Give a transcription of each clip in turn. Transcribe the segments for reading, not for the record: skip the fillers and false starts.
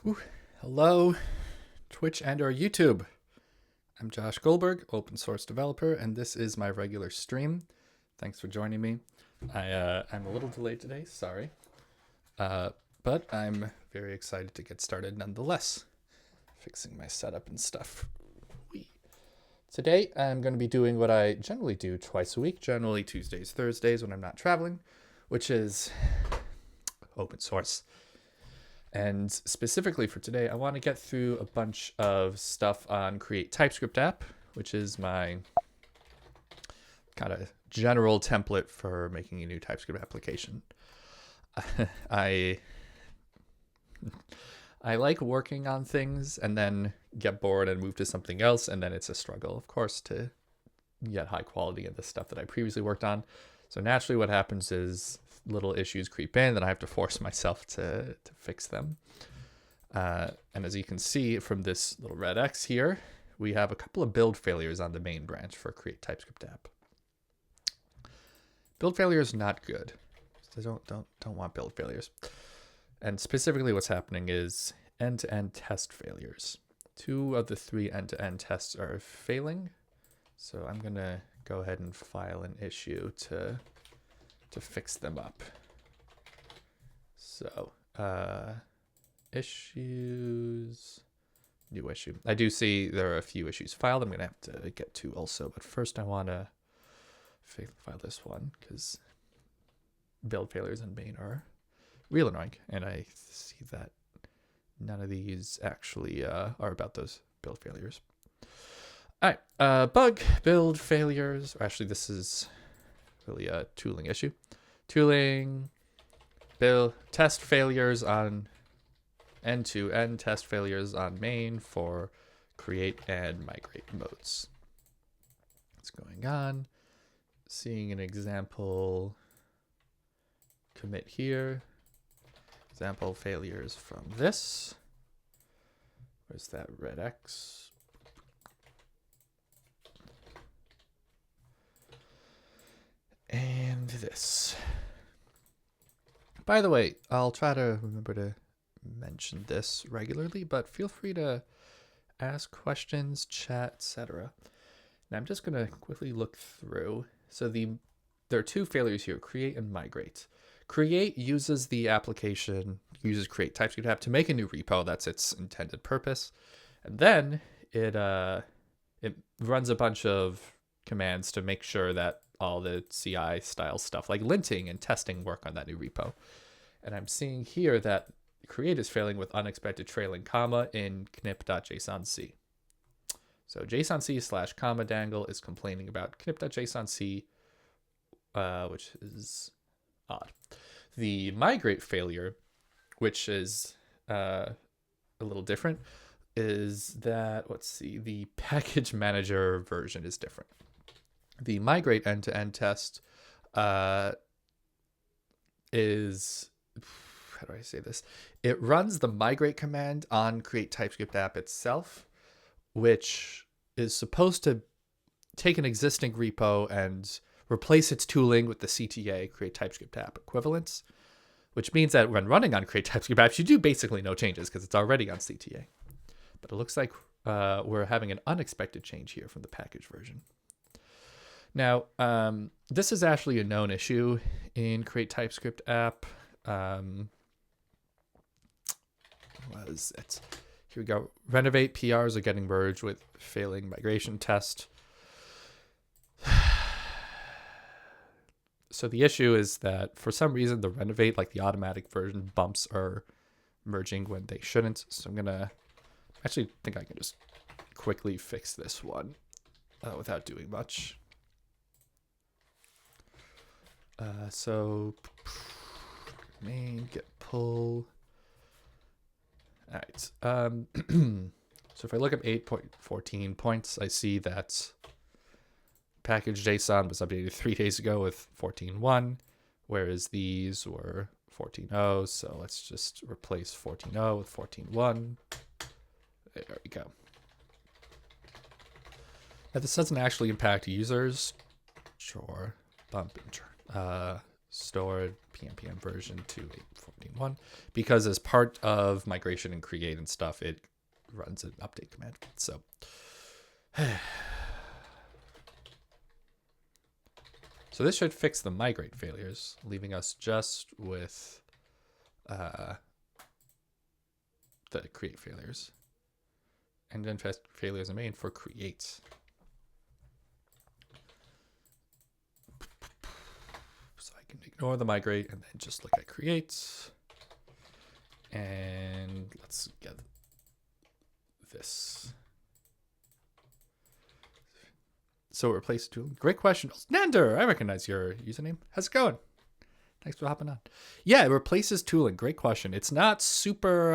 Ooh, hello, Twitch and or YouTube. I'm Josh Goldberg, open source developer, and this is my regular stream. Thanks for joining me. I'm a little delayed today, sorry. But I'm very excited to get started nonetheless. Fixing my setup and stuff. Today, I'm going to be doing what I generally do twice a week, generally Tuesdays, Thursdays when I'm not traveling, which is open source. And specifically for today, I want to get through a bunch of stuff on create-typescript-app, which is my kind of general template for making a new TypeScript application. I like working on things and then get bored and move to something else, and then it's a struggle, of course, to get high quality in the stuff that I previously worked on. So naturally what happens is little issues creep in, and I have to force myself to fix them. And as you can see from this little red X here, we have a couple of build failures on the main branch for create-typescript-app. Build failure is not good. So don't want build failures. And specifically what's happening is end-to-end test failures. 2 of the 3 end-to-end tests are failing. So I'm going to go ahead and file an issue to fix them up. So, issues, new issue. I do see there are a few issues filed I'm going to have to get to also, but first I want to file this one because build failures in main are real annoying, and I see that none of these actually are about those build failures. All right, bug, build failures. Actually, this is really a tooling issue. Tooling, build, test failures on end-to-end test failures on main for create and migrate modes. What's going on? Seeing an example commit here. Example failures from this. Where's that red X? And this. By the way, I'll try to remember to mention this regularly, but feel free to ask questions, chat, etc. Now I'm just going to quickly look through. So there are 2 failures here, create and migrate. Create uses the application, uses create-typescript-app to make a new repo. That's its intended purpose. And then it runs a bunch of commands to make sure that all the CI style stuff like linting and testing work on that new repo. And I'm seeing here that create is failing with unexpected trailing comma in knip.jsonc. So JSONC / comma dangle is complaining about knip.jsonc, which is odd. The migrate failure, which is a little different, is that, let's see, the package manager version is different. The migrate end-to-end test is, how do I say this? It runs the migrate command on create-typescript-app itself, which is supposed to take an existing repo and replace its tooling with the CTA, create-typescript-app equivalents, which means that when running on create-typescript-app, you do basically no changes because it's already on CTA. But it looks like we're having an unexpected change here from the package version. Now, this is actually a known issue in create-typescript-app. What is it? Here we go. Renovate PRs are getting merged with failing migration test. So the issue is that for some reason the renovate, like the automatic version, bumps are merging when they shouldn't. So I'm gonna actually think I can just quickly fix this one without doing much. So main get pull. All right. So if I look up 8.14 points, I see that package JSON was updated 3 days ago with 14.1, whereas these were 14.0. So let's just replace 14.0 with 14.1. There we go. Now this doesn't actually impact users. Sure. Bump and stored pm version 2.8.14.1, because as part of migration and create and stuff, it runs an update command. So so this should fix the migrate failures, leaving us just with the create failures. And then failures are main for create. So I can ignore the migrate and then just look at create. And let's get this. So replace tooling. Great question. Nander, I recognize your username. How's it going? Thanks for hopping on. Yeah, it replaces tooling. Great question. It's not super,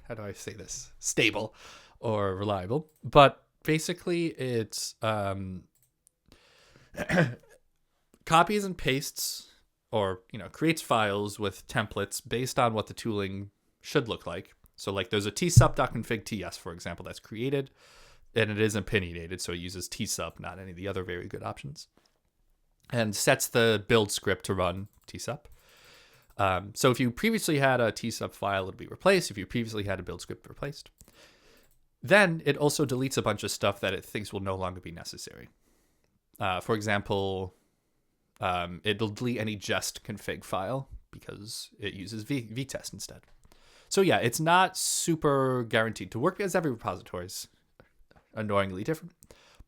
how do I say this? Stable or reliable, but basically it's copies and pastes, or creates files with templates based on what the tooling should look like. So like there's a tsub.config ts, for example, that's created, and it is opinionated, so it uses tsub, not any of the other very good options, and sets the build script to run tsub. So if you previously had a tsub file, it'll be replaced. If you previously had a build script, replaced. Then it also deletes a bunch of stuff that it thinks will no longer be necessary. For example, it'll delete any jest config file because it uses vtest instead. So yeah, it's not super guaranteed to work because every repository is annoyingly different,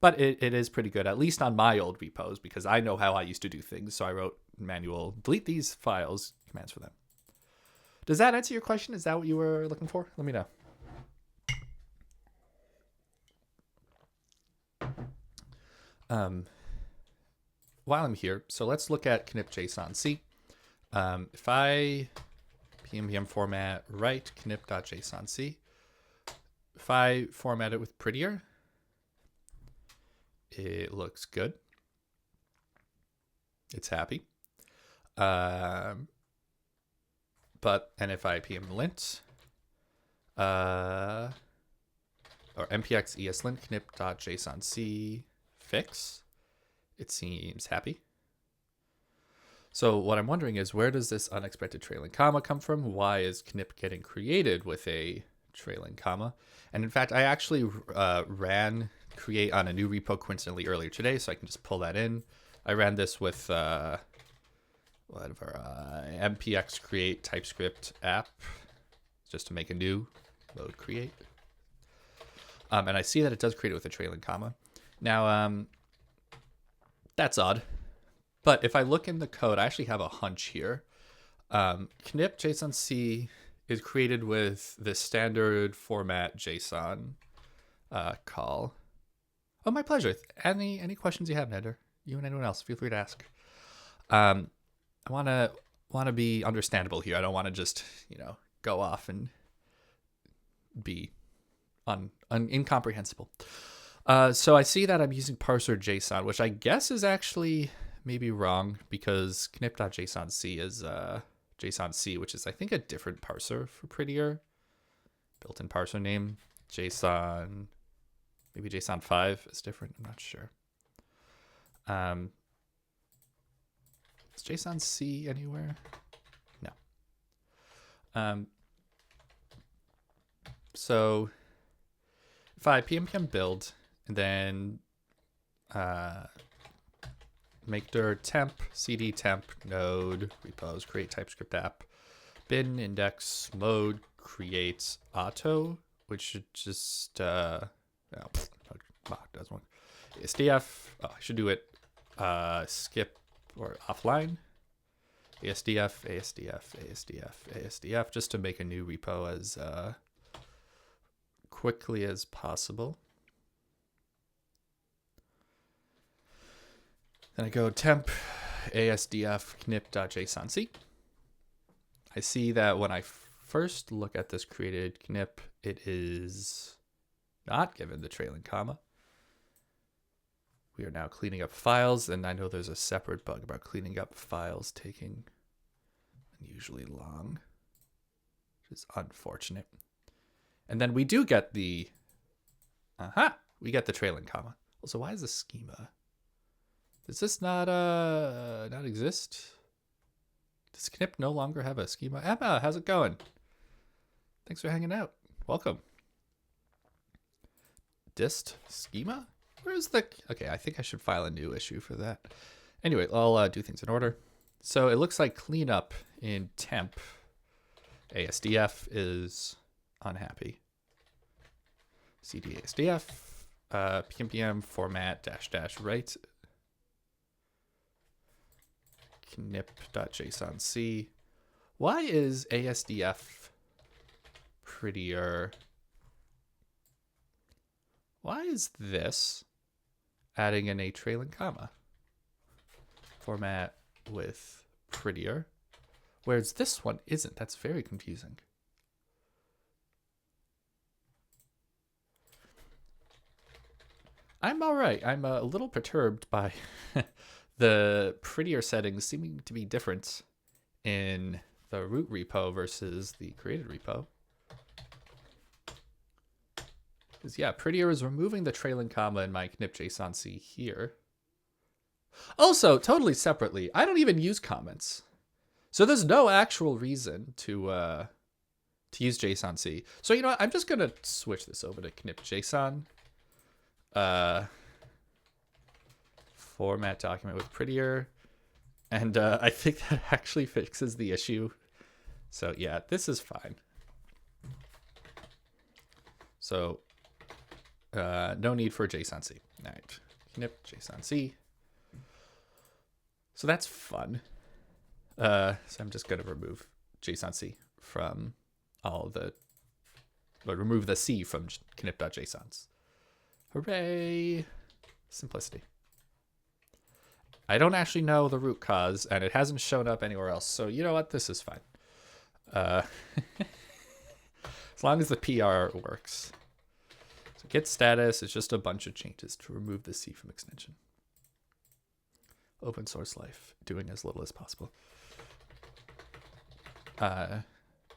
but it is pretty good, at least on my old repos, because I know how I used to do things. So I wrote manual delete these files commands for them. Does that answer your question? Is that what you were looking for? Let me know. While I'm here, so let's look at knip.json-c. If I pm format write knip.json-c, if I format it with prettier, it looks good. It's happy. And if I pm lint, or mpx eslint knip.json-c fix, it seems happy. So what I'm wondering is, where does this unexpected trailing comma come from? Why is knip getting created with a trailing comma? And in fact, I actually ran create on a new repo coincidentally earlier today, so I can just pull that in. I ran this with mpx create-typescript-app, just to make a new load create. And I see that it does create it with a trailing comma. Now, that's odd. But if I look in the code, I actually have a hunch here. knip.json-c is created with the standard format JSON call. Oh, my pleasure. Any questions you have, Nander? You and anyone else, feel free to ask. I want to be understandable here. I don't want to just go off and be incomprehensible. So I see that I'm using parser JSON, which I guess is actually maybe wrong, because knip.json-c is JSON-c, which is I think a different parser for prettier. Built-in parser name. JSON, maybe JSON 5 is different. I'm not sure. Is JSON-c anywhere? No. So if I pm build and then make dir temp cd temp node repos create TypeScript app bin index mode create auto, which should just does one asdf. I should do it skip or offline. asdf just to make a new repo as quickly as possible. Then I go temp asdf knip.json-c. I see that when I first look at this created knip, it is not given the trailing comma. We are now cleaning up files, and I know there's a separate bug about cleaning up files taking unusually long, which is unfortunate. And then we do get the trailing comma. Also, why is the schema? Does this not exist? Does Knip no longer have a schema? Emma, how's it going? Thanks for hanging out. Welcome. Dist schema? Where's the... Okay, I think I should file a new issue for that. Anyway, I'll do things in order. So it looks like cleanup in temp ASDF is unhappy. CD ASDF, PMPM format -- right. knip.jsonc. Why is ASDF prettier? Why is this adding in a trailing comma? Format with prettier, whereas this one isn't. That's very confusing. I'm all right. I'm a little perturbed by the prettier settings seeming to be different in the root repo versus the created repo. Because yeah, prettier is removing the trailing comma in my knip.jsonc here. Also, totally separately, I don't even use comments. So there's no actual reason to use JSON-C. So you know what? I'm just gonna switch this over to knip.json. Format document with prettier. And I think that actually fixes the issue. So yeah, this is fine. So no need for JSON-C. All right, knip.json-c. So that's fun. So I'm just going to remove JSON-C from all the... But remove the C from knip.jsons. Hooray! Simplicity. I don't actually know the root cause, and it hasn't shown up anywhere else. So you know what? This is fine. As long as the PR works. So git status is just a bunch of changes to remove the C from extension. Open source life, doing as little as possible.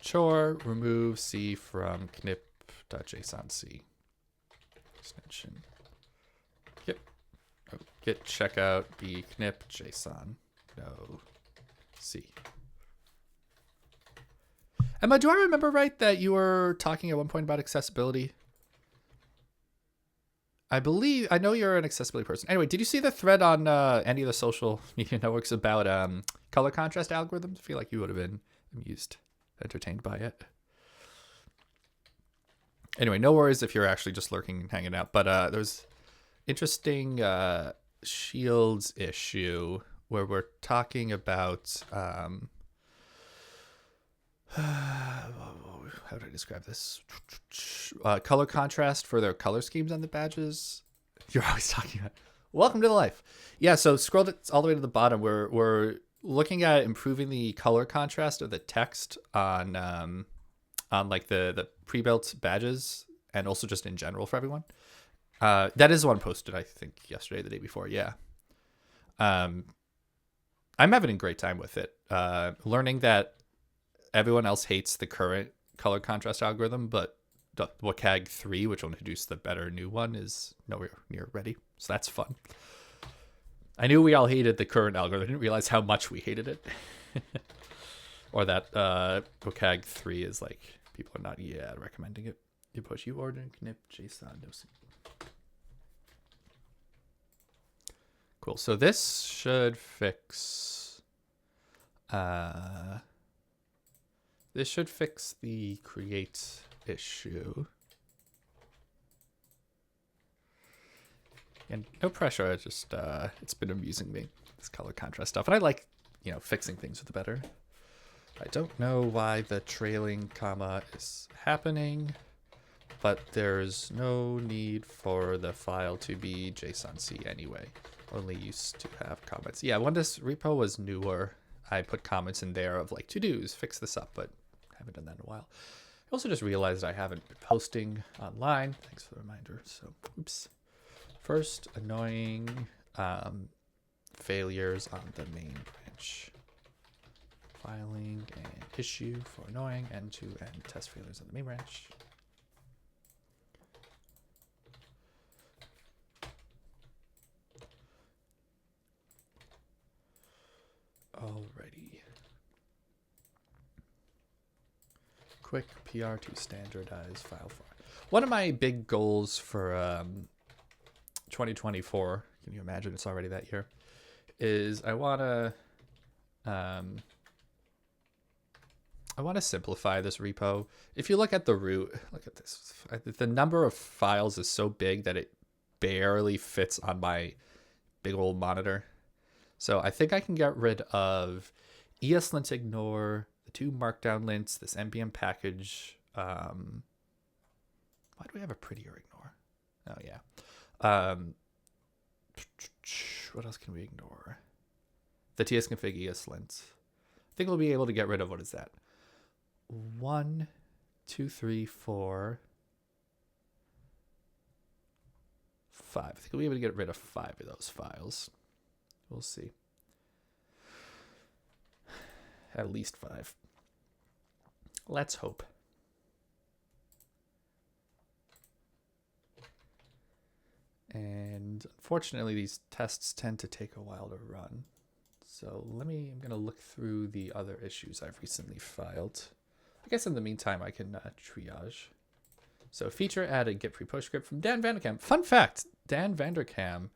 Chore, remove C from knip.jsonc. Extension. Yep. Oh, git checkout be knip.json. No C. Emma, do I remember right that you were talking at one point about accessibility? I know you're an accessibility person. Anyway, did you see the thread on any of the social media networks about color contrast algorithms? I feel like you would have been amused, entertained by it. Anyway, no worries if you're actually just lurking and hanging out. But there's interesting Shields issue where we're talking about how do I describe this? Color contrast for their color schemes on the badges. You're always talking about. Welcome to the life. Yeah, so scroll all the way to the bottom. We're looking at improving the color contrast of the text on like the pre-built badges and also just in general for everyone. That is one posted, I think, yesterday, the day before. Yeah. I'm having a great time with it. Learning that everyone else hates the current color contrast algorithm, but the WCAG 3, which will introduce the better new one, is nowhere near ready. So that's fun. I knew we all hated the current algorithm. I didn't realize how much we hated it. Or that WCAG 3 is like, people are not yet recommending it. You push you order knip.json. No. Cool. So this should fix... this should fix the create issue. And no pressure, just it's been amusing me, this color contrast stuff. And I like, you know, fixing things for the better. I don't know why the trailing comma is happening, but there's no need for the file to be JSON-C anyway. Only used to have comments. Yeah, when this repo was newer, I put comments in there of like to-dos, fix this up, but I haven't done that in a while. I also just realized I haven't been posting online. Thanks for the reminder. So, oops. First, annoying failures on the main branch. Filing and issue for annoying end-to-end test failures on the main branch. Alrighty. quick PR to standardize file format. One of my big goals for 2024, can you imagine it's already that year, is I want to simplify this repo. If you look at the root, look at this. The number of files is so big that it barely fits on my big old monitor. So I think I can get rid of ESLint ignore, the 2 markdown lints, this npm package. Why do we have a prettier ignore? Oh yeah. What else can we ignore? The tsconfig ESLint. I think we'll be able to get rid of, what is that? 1, 2, 3, 4, 5. I think we'll be able to get rid of 5 of those files. We'll see. At least 5. Let's hope. And unfortunately, these tests tend to take a while to run. So I'm going to look through the other issues I've recently filed. I guess in the meantime, I can triage. So feature added git pre-push script from Dan Vanderkam. Fun fact, Dan Vanderkam,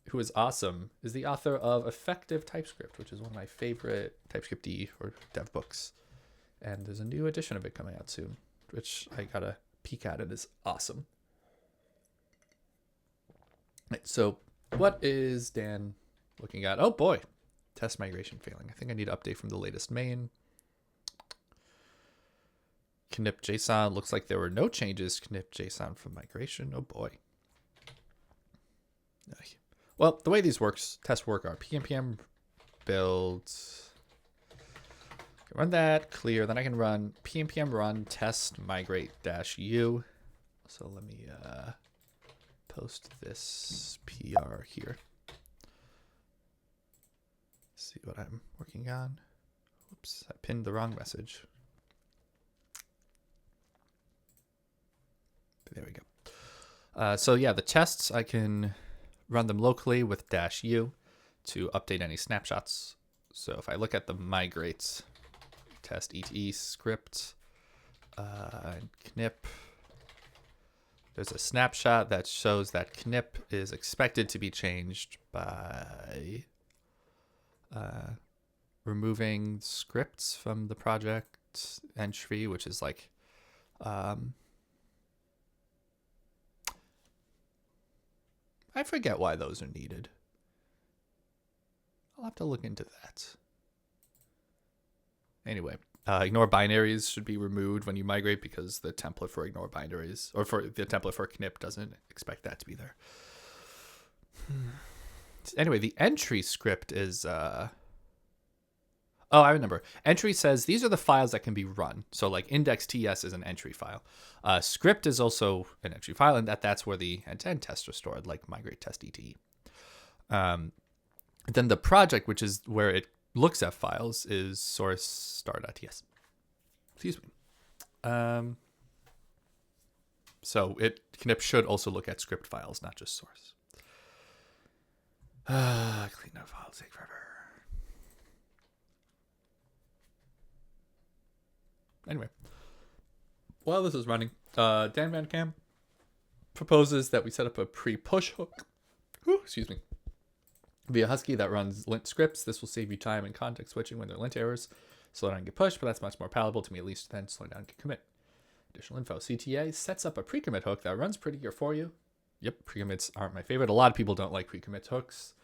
who is awesome, is the author of Effective TypeScript, which is one of my favorite TypeScript or dev books. And there's a new edition of it coming out soon, which I got a peek at. It is awesome. Right, so what is Dan looking at? Oh boy, test migration failing. I think I need to update from the latest main. Knip JSON, looks like there were no changes. Knip JSON from migration. Oh boy. Well, the way these tests work are pnpm build, run that, clear, then I can run pnpm run test migrate -u. So let me post this PR here. See what I'm working on. Oops, I pinned the wrong message. There we go. So yeah, the tests, I can run them locally with -u to update any snapshots. So if I look at the migrate test ete script, knip, there's a snapshot that shows that knip is expected to be changed by removing scripts from the project entry, which is like I forget why those are needed. I'll have to look into that. Anyway, ignore binaries should be removed when you migrate because the template for ignore binaries, or for the template for knip, doesn't expect that to be there. Anyway, the entry script is... Oh, I remember. Entry says these are the files that can be run. So like index.ts is an entry file. Script is also an entry file, and that's where the end-to-end tests are stored, like migrate test ete. Then the project, which is where it looks at files, is source star.ts. Excuse me. So knip should also look at script files, not just source. Clean up files take forever. Anyway, while this is running, Dan Vanderkam proposes that we set up a pre-push hook, excuse me, via Husky that runs lint scripts. This will save you time and context switching when there are lint errors. Slow down get push, but that's much more palatable to me, at least, than slow down get commit. Additional info. CTA sets up a pre-commit hook that runs prettier for you. Yep, pre-commits aren't my favorite. A lot of people don't like pre-commit hooks.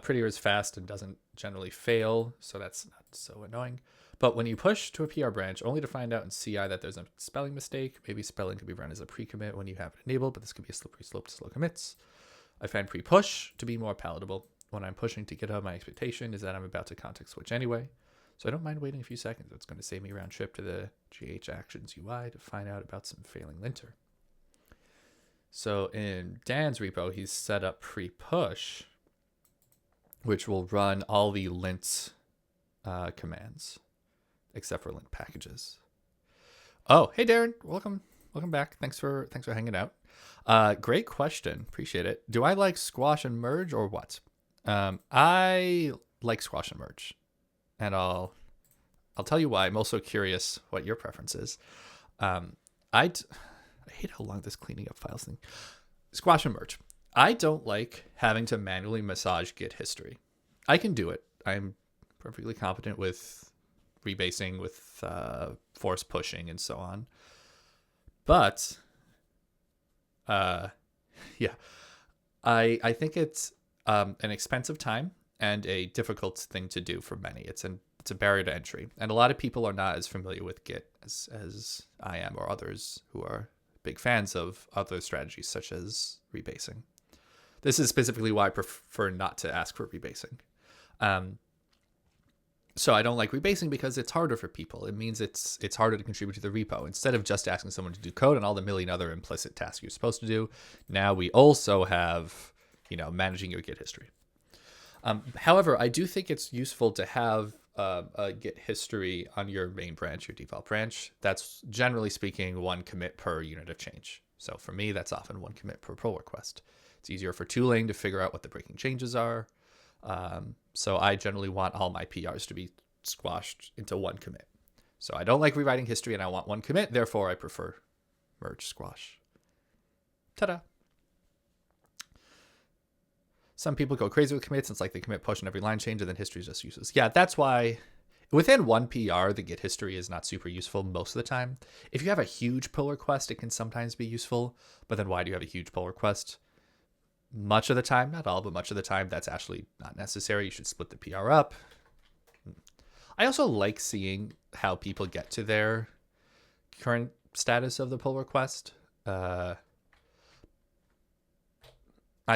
Prettier is fast and doesn't generally fail, so that's not so annoying. But when you push to a PR branch, only to find out in CI that there's a spelling mistake, maybe spelling could be run as a pre-commit when you have it enabled, but this could be a slippery slope to slow commits. I find pre-push to be more palatable. When I'm pushing to GitHub, my expectation is that I'm about to context switch anyway, so I don't mind waiting a few seconds. It's going to save me a round trip to the GH Actions UI to find out about some failing linter. So in Dan's repo, he's set up pre-push, which will run all the lint commands, except for lint packages. Oh, hey Darren, welcome back. Thanks for hanging out. Great question, appreciate it. Do I like squash and merge or what? I like squash and merge, and I'll I'll tell you why. I'm also curious what your preference is. Um, I hate how long this cleaning up files thing. Squash and merge. I don't like having to manually massage Git history. I can do it. I'm perfectly competent with rebasing, with force pushing, and so on. But, yeah, I think it's an expensive time and a difficult thing to do for many. It's a barrier to entry, and a lot of people are not as familiar with Git as I am, or others who are big fans of other strategies such as rebasing. This is specifically why I prefer not to ask for rebasing. So I don't like rebasing because it's harder for people. It means it's harder to contribute to the repo. Instead of just asking someone to do code and all the million other implicit tasks you're supposed to do, now we also have, managing your Git history. However, I do think it's useful to have a Git history on your main branch, your default branch. That's generally speaking one commit per unit of change. So for me, that's often one commit per pull request. It's easier for tooling to figure out what the breaking changes are. So I generally want all my PRs to be squashed into one commit. So I don't like rewriting history and I want one commit. Therefore, I prefer merge squash. Ta-da. Some people go crazy with commits. It's like they commit push in every line change and then history is just useless. Yeah, that's why within one PR, the Git history is not super useful most of the time. If you have a huge pull request, it can sometimes be useful. But then why do you have a huge pull request? Much of the time, not all, but much of the time, that's actually not necessary. You should split the PR up. I also like seeing how people get to their current status of the pull request. I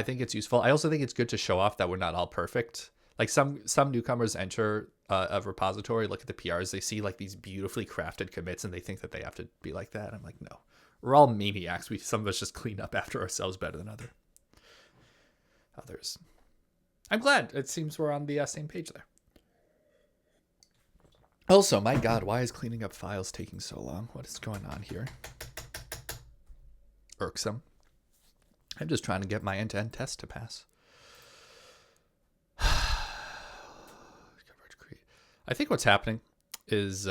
think it's useful. I also think it's good to show off that we're not all perfect. Like some newcomers enter a repository, look at the PRs, they see like these beautifully crafted commits and they think that they have to be like that. I'm like, no, we're all maniacs. Some of us just clean up after ourselves better than others. I'm glad. It seems we're on the same page there. Also, my God, why is cleaning up files taking so long? What is going on here? Irksome. I'm just trying to get my end-to-end test to pass. I think what's happening is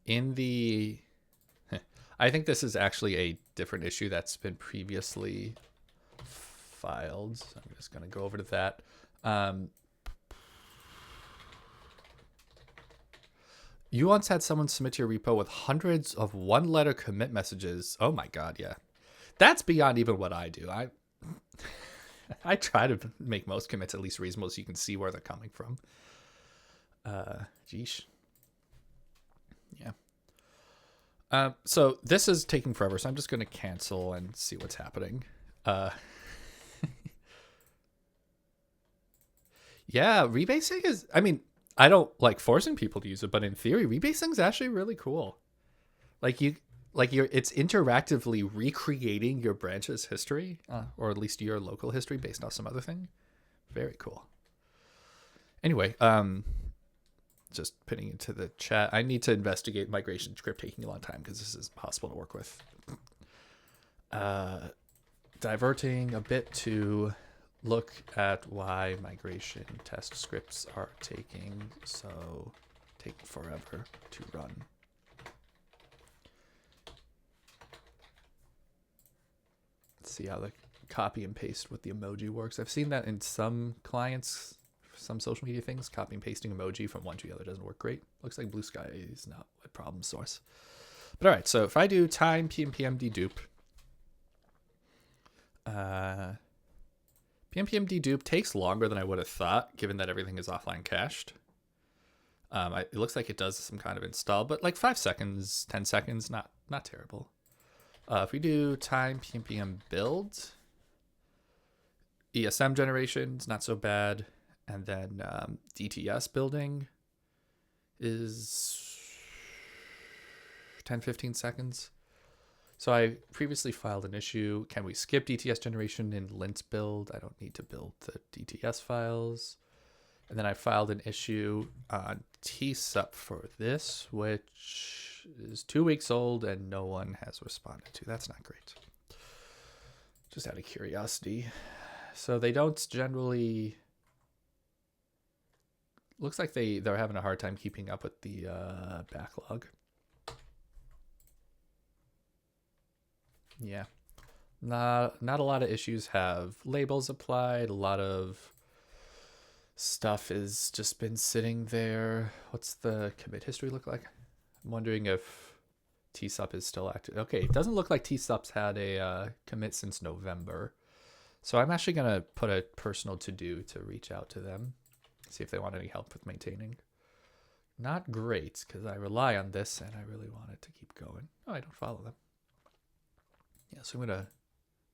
in the... I think this is actually a different issue that's been previously filed. So I'm just going to go over to that. You once had someone submit your repo with hundreds of one-letter commit messages. Oh my God, yeah. That's beyond even what I do. I try to make most commits at least reasonable so you can see where they're coming from. Geesh. Yeah. So this is taking forever, so I'm just going to cancel and see what's happening. Yeah, rebasing is, I mean, I don't like forcing people to use it, but in theory, rebasing is actually really cool. It's interactively recreating your branch's history, or at least your local history based on some other thing. Very cool. Anyway, just putting into the chat, I need to investigate migration script taking a long time because this is impossible to work with. Diverting a bit to look at why migration test scripts are taking forever to run. Let's see how the copy and paste with the emoji works. I've seen that in some clients, some social media things, copy and pasting emoji from one to the other doesn't work great. Looks like Blue Sky is not a problem source. But all right, so if I do time pnpm dedupe, pnpm dedupe takes longer than I would have thought, given that everything is offline cached. It looks like it does some kind of install, but like 5 seconds, 10 seconds, not terrible. If we do time pnpm build, ESM generation is not so bad. And then DTS building is 10, 15 seconds. So I previously filed an issue. Can we skip DTS generation in lint build? I don't need to build the DTS files. And then I filed an issue on TSUP for this, which is 2 weeks old and no one has responded to. That's not great. Just out of curiosity. So they don't generally looks like they're having a hard time keeping up with the backlog. Yeah, not a lot of issues have labels applied. A lot of stuff has just been sitting there. What's the commit history look like? I'm wondering if TSUP is still active. Okay, it doesn't look like TSUP's had a commit since November. So I'm actually going to put a personal to-do to reach out to them, see if they want any help with maintaining. Not great, because I rely on this, and I really want it to keep going. Oh, I don't follow them. Yeah, so I'm going to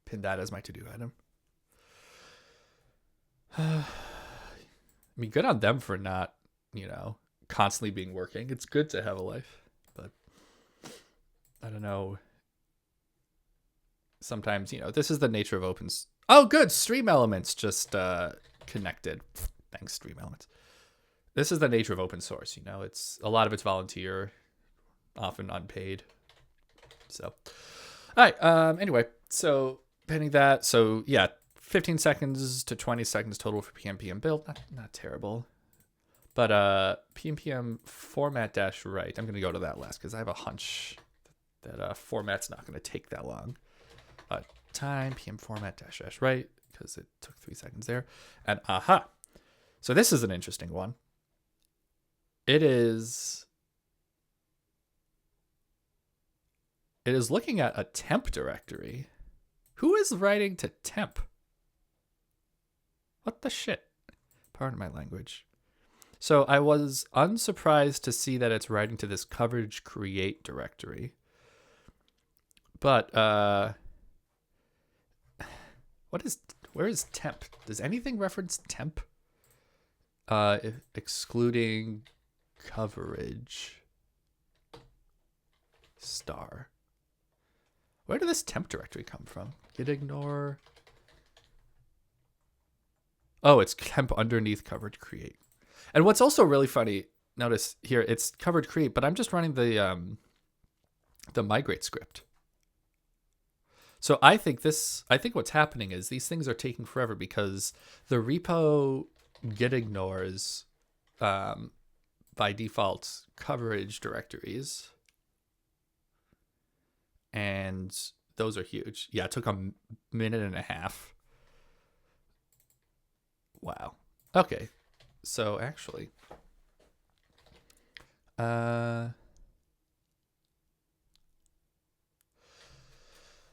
pin that as my to-do item. I mean, good on them for not, constantly being working. It's good to have a life, but I don't know. Sometimes, this is the nature of open. Oh, good. Stream Elements just connected. Thanks, Stream Elements. This is the nature of open source. It's a lot of it's volunteer, often unpaid. So, all right. Anyway, so pending that. So yeah, 15 seconds to 20 seconds total for PMPM build. Not terrible. But PMPM format dash write. I'm going to go to that last because I have a hunch that format's not going to take that long. Time PM format dash write because it took 3 seconds there. And aha. So this is an interesting one. It is looking at a temp directory. Who is writing to temp? What the shit? Pardon my language. So I was unsurprised to see that it's writing to this coverage create directory. But where is temp? Does anything reference temp? Excluding coverage star. Where did this temp directory come from? Git ignore. Oh, it's temp underneath coverage create. And what's also really funny, notice here, it's coverage create, but I'm just running the migrate script. So I think what's happening is these things are taking forever because the repo git ignores by default coverage directories. And those are huge. Yeah, it took a minute and a half. Wow. Okay. So actually,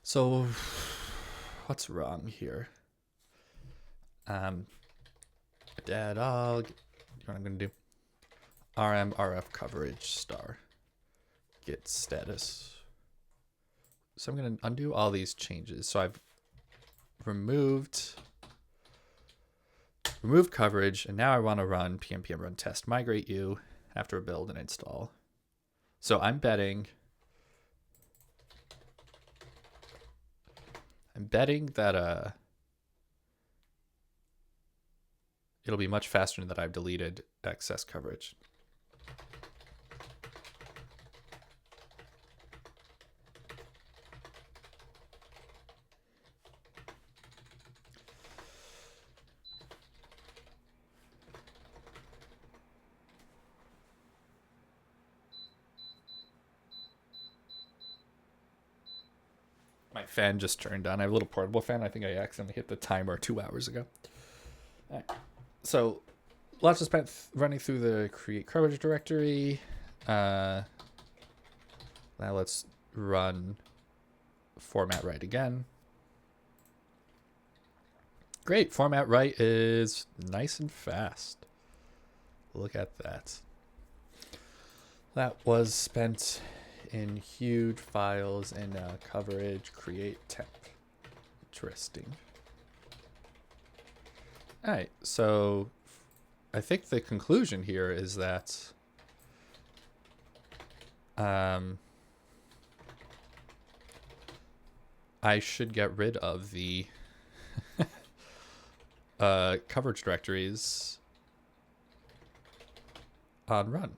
so what's wrong here? Dog, you know what I'm gonna do? RM RF coverage star git status. So I'm gonna undo all these changes. So I've removed coverage, and now I want to run pmpm run test migrate you after a build and install. So I'm betting that it'll be much faster that I've deleted excess coverage. My fan just turned on. I have a little portable fan. I think I accidentally hit the timer 2 hours ago. All right. So lots of spent running through the create coverage directory. Now let's run format write again. Great. Format write is nice and fast. Look at that. That was spent in huge files in coverage create temp. Interesting. All right, so I think the conclusion here is that I should get rid of the coverage directories on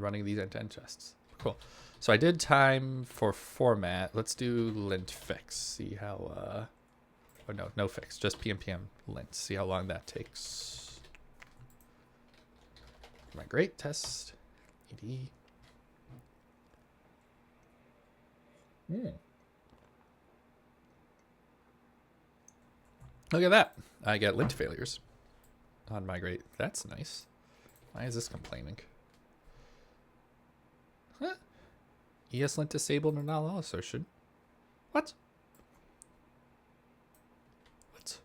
running these end-to-end tests. Cool. So I did time for format. Let's do lint fix. See how, no fix, just pmpm lint. See how long that takes. Migrate test ed. Look at that. I get lint failures on migrate. That's nice. Why is this complaining? Huh? ESLint disabled and null assertion. What? What?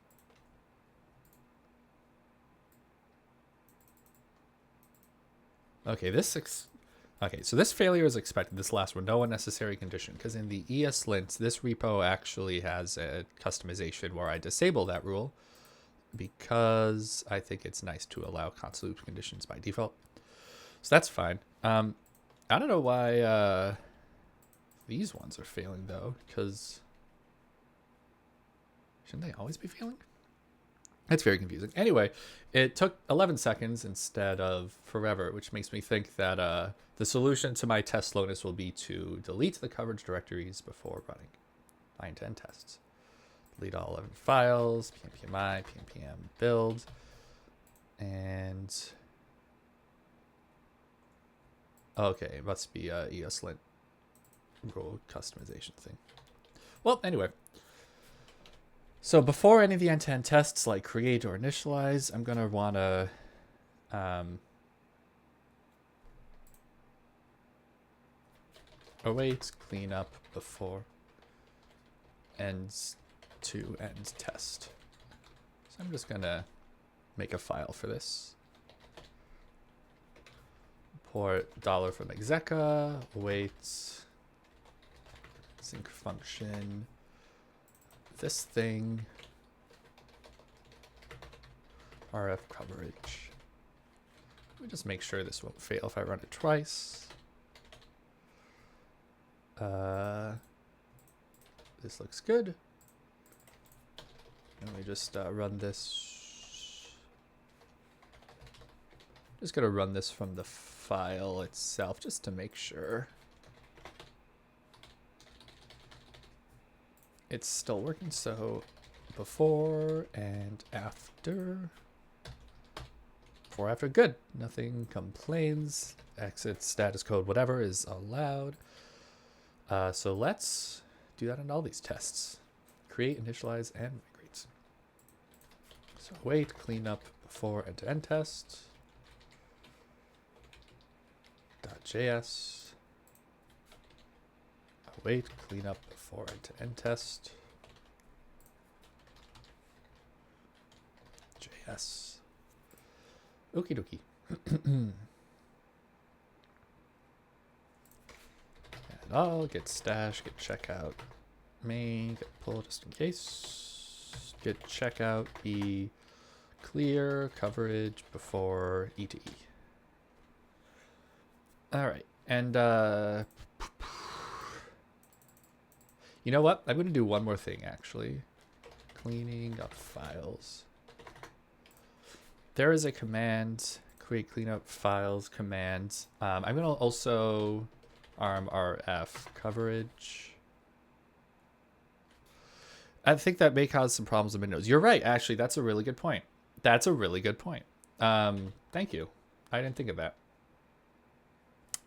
Okay, so this failure is expected. This last one, no unnecessary condition, because in the ESLint, this repo actually has a customization where I disable that rule because I think it's nice to allow console loop conditions by default. So that's fine. I don't know why these ones are failing though, because shouldn't they always be failing? It's very confusing. Anyway, it took 11 seconds instead of forever, which makes me think that the solution to my test slowness will be to delete the coverage directories before running my end-to-end tests. Delete all 11 files, pmpmi, pmpm build, and okay, it must be a ESLint rule customization thing. Well, anyway. So before any of the end-to-end tests like create or initialize, I'm going to want to await cleanup before ends to end test. So I'm just going to make a file for this. Import $ from execa, await sync function. This thing, RF coverage. Let me just make sure this won't fail if I run it twice. This looks good. Let me just run this. Just gonna run this from the file itself just to make sure it's still working. So before and after. Before, after, good. Nothing complains. Exit, status code, whatever is allowed. So let's do that in all these tests. Create, initialize, and migrate. So wait, clean up before end-to-end test. .js. Await, clean up before end-to-end test. JS. Okie dokie. And I'll get stash, get checkout, main, get pull just in case. Get checkout, be clear, coverage before E to E. All right, and you know what? I'm going to do one more thing, actually. Cleaning up files. There is a command, create cleanup files command. I'm going to also rf coverage. I think that may cause some problems with Windows. You're right, actually. That's a really good point. That's a really good point. Thank you. I didn't think of that.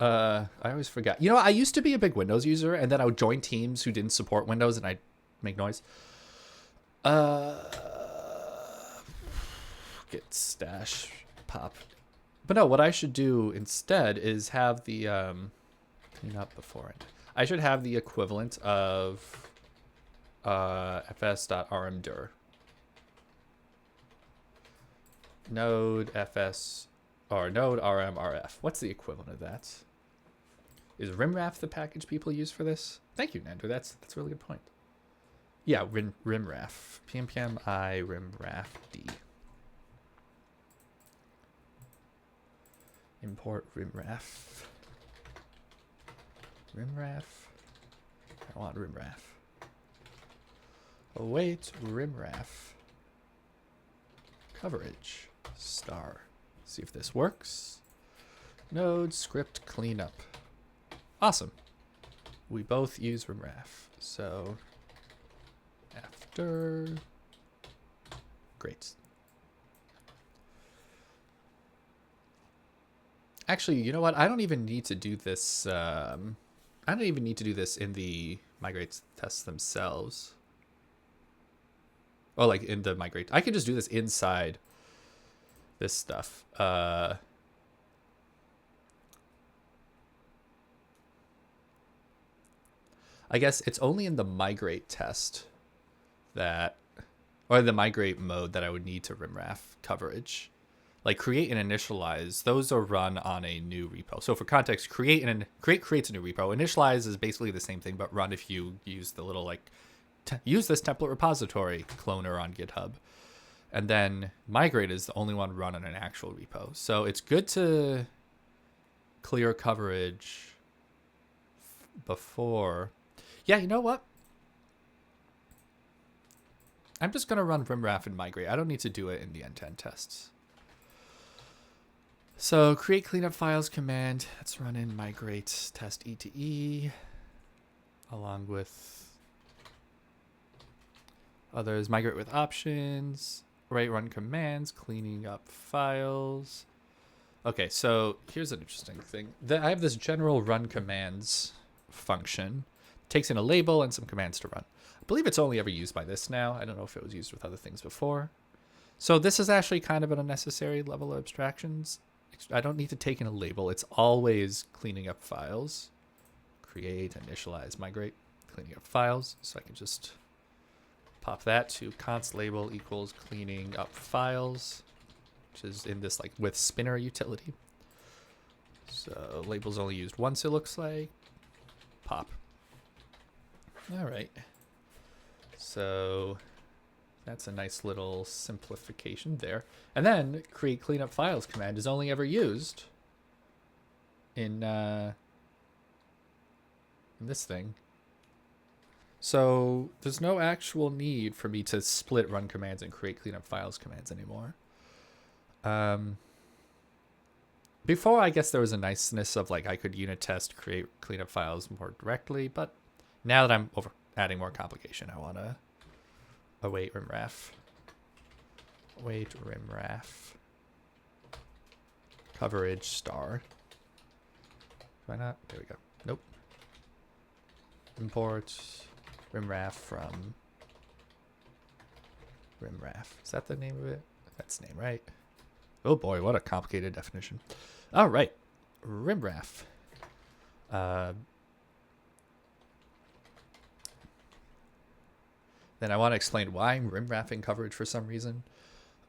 I always forget. You know, I used to be a big Windows user, and then I would join teams who didn't support Windows, and I'd make noise. Get stash pop. But no, what I should do instead is have the clean up before it. I should have the equivalent of fs.rmdir. Node fs or node rmrf. What's the equivalent of that? Is rimraf the package people use for this? Thank you, Nando. That's a really good point. Yeah, rimraf. pmpm I rimraf d. Import rimraf. Rimraf. I want rimraf. Await rimraf. Coverage. Star. See if this works. Node script cleanup. Awesome. We both use rimraf. So after. Great. Actually, you know what? I don't even need to do this. I don't even need to do this in the migrate tests themselves. Oh, like in the migrate. I can just do this inside this stuff. I guess it's only in the migrate test that, or the migrate mode that I would need to rimraf coverage. Like create and initialize, those are run on a new repo. So for context, create creates a new repo. Initialize is basically the same thing, but run if you use the little like use this template repository cloner on GitHub. And then migrate is the only one run on an actual repo. So it's good to clear coverage before. Yeah, you know what? I'm just going to run rimraf and migrate. I don't need to do it in the end-to-end tests. So create cleanup files command. Let's run in migrate test E2E along with others. Migrate with options. Run commands. Cleaning up files. Okay, so here's an interesting thing. I have this general run commands function. It takes in a label and some commands to run. I believe it's only ever used by this now. I don't know if it was used with other things before. So this is actually kind of an unnecessary level of abstractions. I don't need to take in a label. It's always cleaning up files. Create, initialize, migrate, cleaning up files. So I can just pop that to const label equals cleaning up files, which is in this like with spinner utility. So label's only used once, it looks like. Pop. All right. So that's a nice little simplification there. And then create cleanup files command is only ever used in this thing. So there's no actual need for me to split run commands and create cleanup files commands anymore. Before, I guess there was a niceness of like I could unit test create cleanup files more directly, but now that I'm adding more complication, I want to await rimraf. Await rimraf. Coverage star. Why not? There we go. Nope. Import rimraf from rimraf. Is that the name of it? That's the name, right? Oh boy, what a complicated definition. All right, rimraf. Then I want to explain why I'm rimraffing coverage for some reason.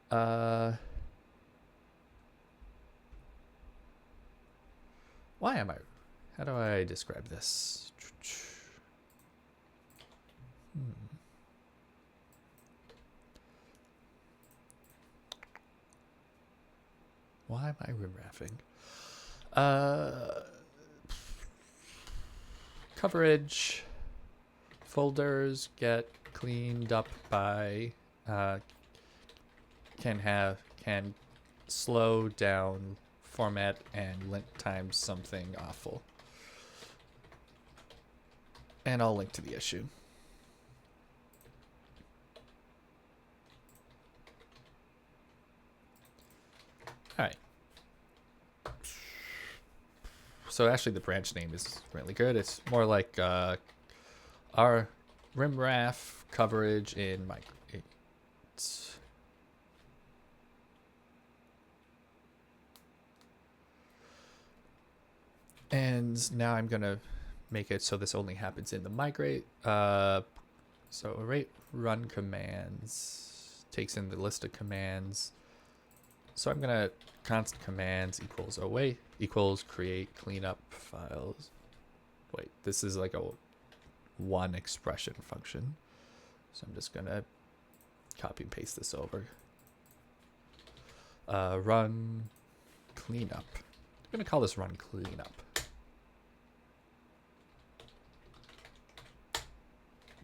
Why am I? How do I describe this? Why am I rimraffing? Coverage folders get cleaned up by can slow down format and link times something awful. And I'll link to the issue. All right. So actually the branch name is really good. It's more like our rimraf coverage in migrate. And now I'm going to make it so this only happens in the migrate. So await run commands takes in the list of commands. So I'm going to const commands equals await equals create cleanup files. Wait, this is like a one expression function. So I'm just going to copy and paste this over. Run cleanup. I'm going to call this run cleanup.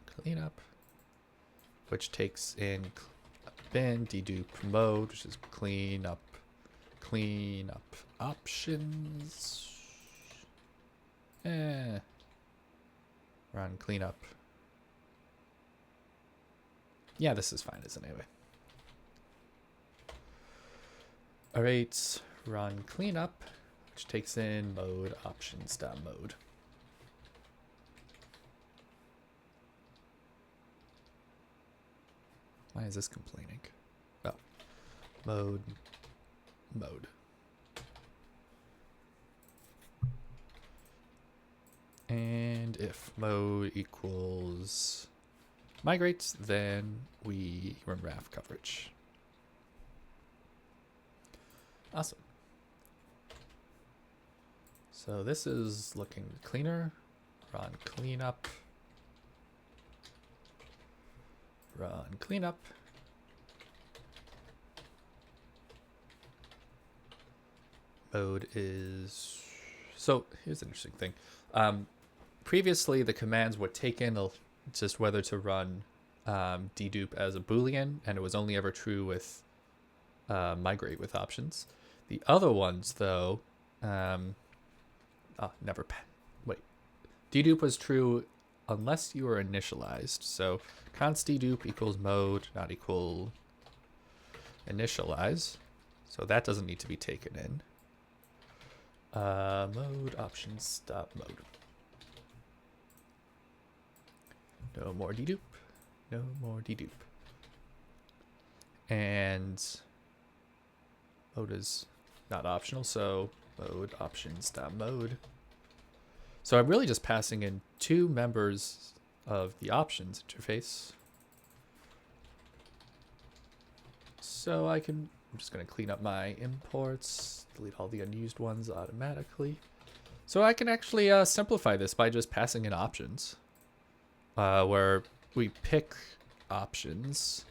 Cleanup, which takes in bin dedupe mode, which is cleanup options. Run cleanup. Yeah, this is fine, isn't it? Anyway. All right, run cleanup. which takes in mode options.mode. Why is this complaining? Oh, mode. And if mode equals migrate, then we run RAF coverage. Awesome. So this is looking cleaner. Run cleanup. Run cleanup. Mode is... So here's an interesting thing. Previously, the commands would take in just whether to run dedupe as a Boolean, and it was only ever true with migrate with options. The other ones, though, never. Wait, dedupe was true unless you were initialized. So const dedupe equals mode not equal initialize. So that doesn't need to be taken in. Mode options dot mode. No more dedupe. No more dedupe. And mode is not optional, so mode options.mode. So I'm really just passing in two members of the options interface. So I'm just going to clean up my imports, delete all the unused ones automatically. So I can actually simplify this by just passing in options. Where we pick options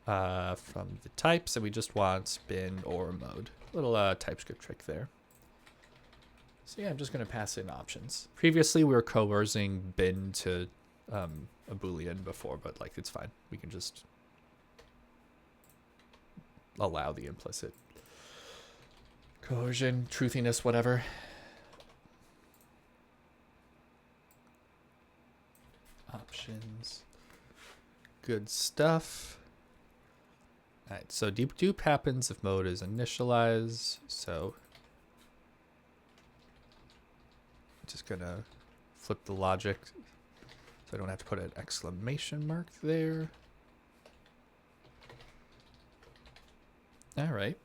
from the types, and we just want bin or mode. Little TypeScript trick there. So yeah, I'm just going to pass in options. Previously, we were coercing bin to a Boolean before, but like it's fine. We can just allow the implicit coercion, truthiness, whatever. Options. Good stuff. Alright, so dedupe happens if mode is initialized. So just gonna flip the logic so I don't have to put an exclamation mark there. Alright.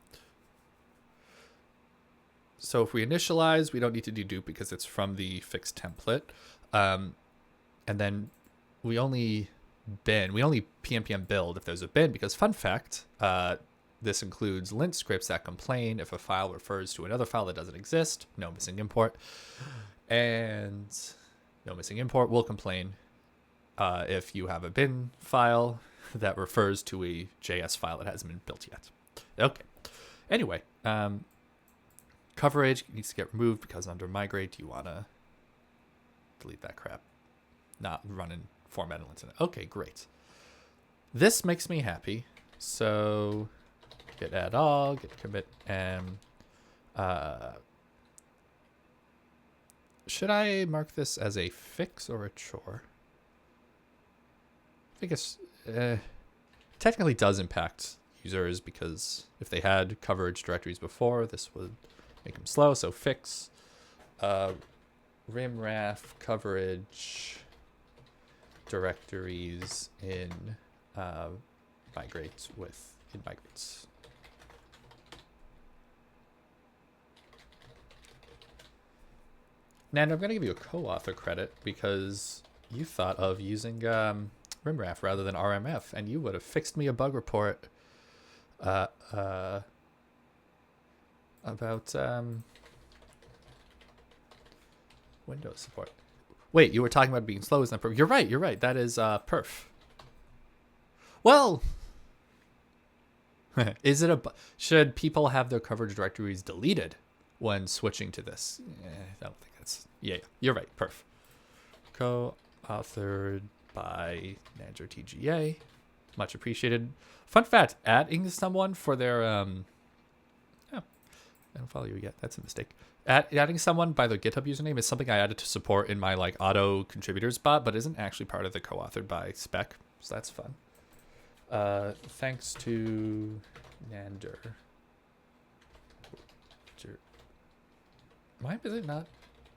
So if we initialize, we don't need to dedupe because it's from the fixed template. And then we only PNPM build if there's a bin, because fun fact, this includes lint scripts that complain if a file refers to another file that doesn't exist. No missing import. And no missing import will complain if you have a bin file that refers to a JS file that hasn't been built yet. Okay. Anyway, coverage needs to get removed because under migrate you want to delete that crap. Not running format incident. Okay, great. This makes me happy. So git add all, git commit m. Should I mark this as a fix or a chore? I think it's technically does impact users, because if they had coverage directories before, this would make them slow. So fix rimraf coverage directories in migrates with in migrates. And I'm going to give you a co-author credit because you thought of using rimraf rather than RMF, and you would have fixed me a bug report about Windows support. Wait, you were talking about being slow, isn't that perf? You're right. That is perf. Well, is it should people have their coverage directories deleted when switching to this? I don't think that's... Yeah, you're right. Perf. Co-authored by Manager TGA. Much appreciated. Fun fact, adding someone for their... Oh, I don't follow you yet. That's a mistake. Adding someone by their GitHub username is something I added to support in my auto contributors bot, but isn't actually part of the co-authored by spec. So that's fun. Thanks to Nander. Why is it not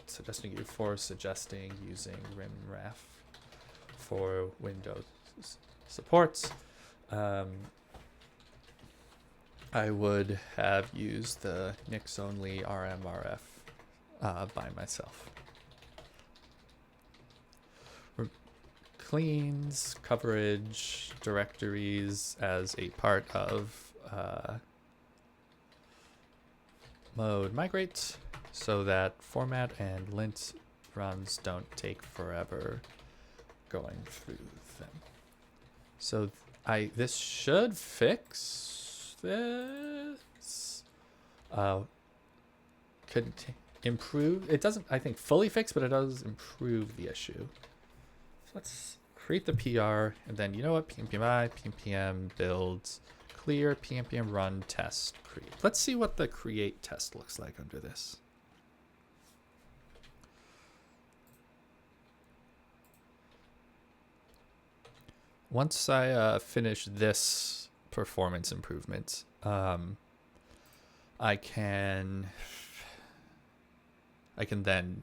suggesting you for suggesting using rimref for Windows supports? I would have used the Nix only RMRF by myself. Cleans coverage directories as a part of mode migrate so that format and lint runs don't take forever going through them. So this should fix this. Could improve. It doesn't, I think, fully fix, but it does improve the issue. So let's create the PR, and then you know what? PMPMI, PMPM build, clear, PMPM run, test, create. Let's see what the create test looks like under this. Once I finish this performance improvement, I can then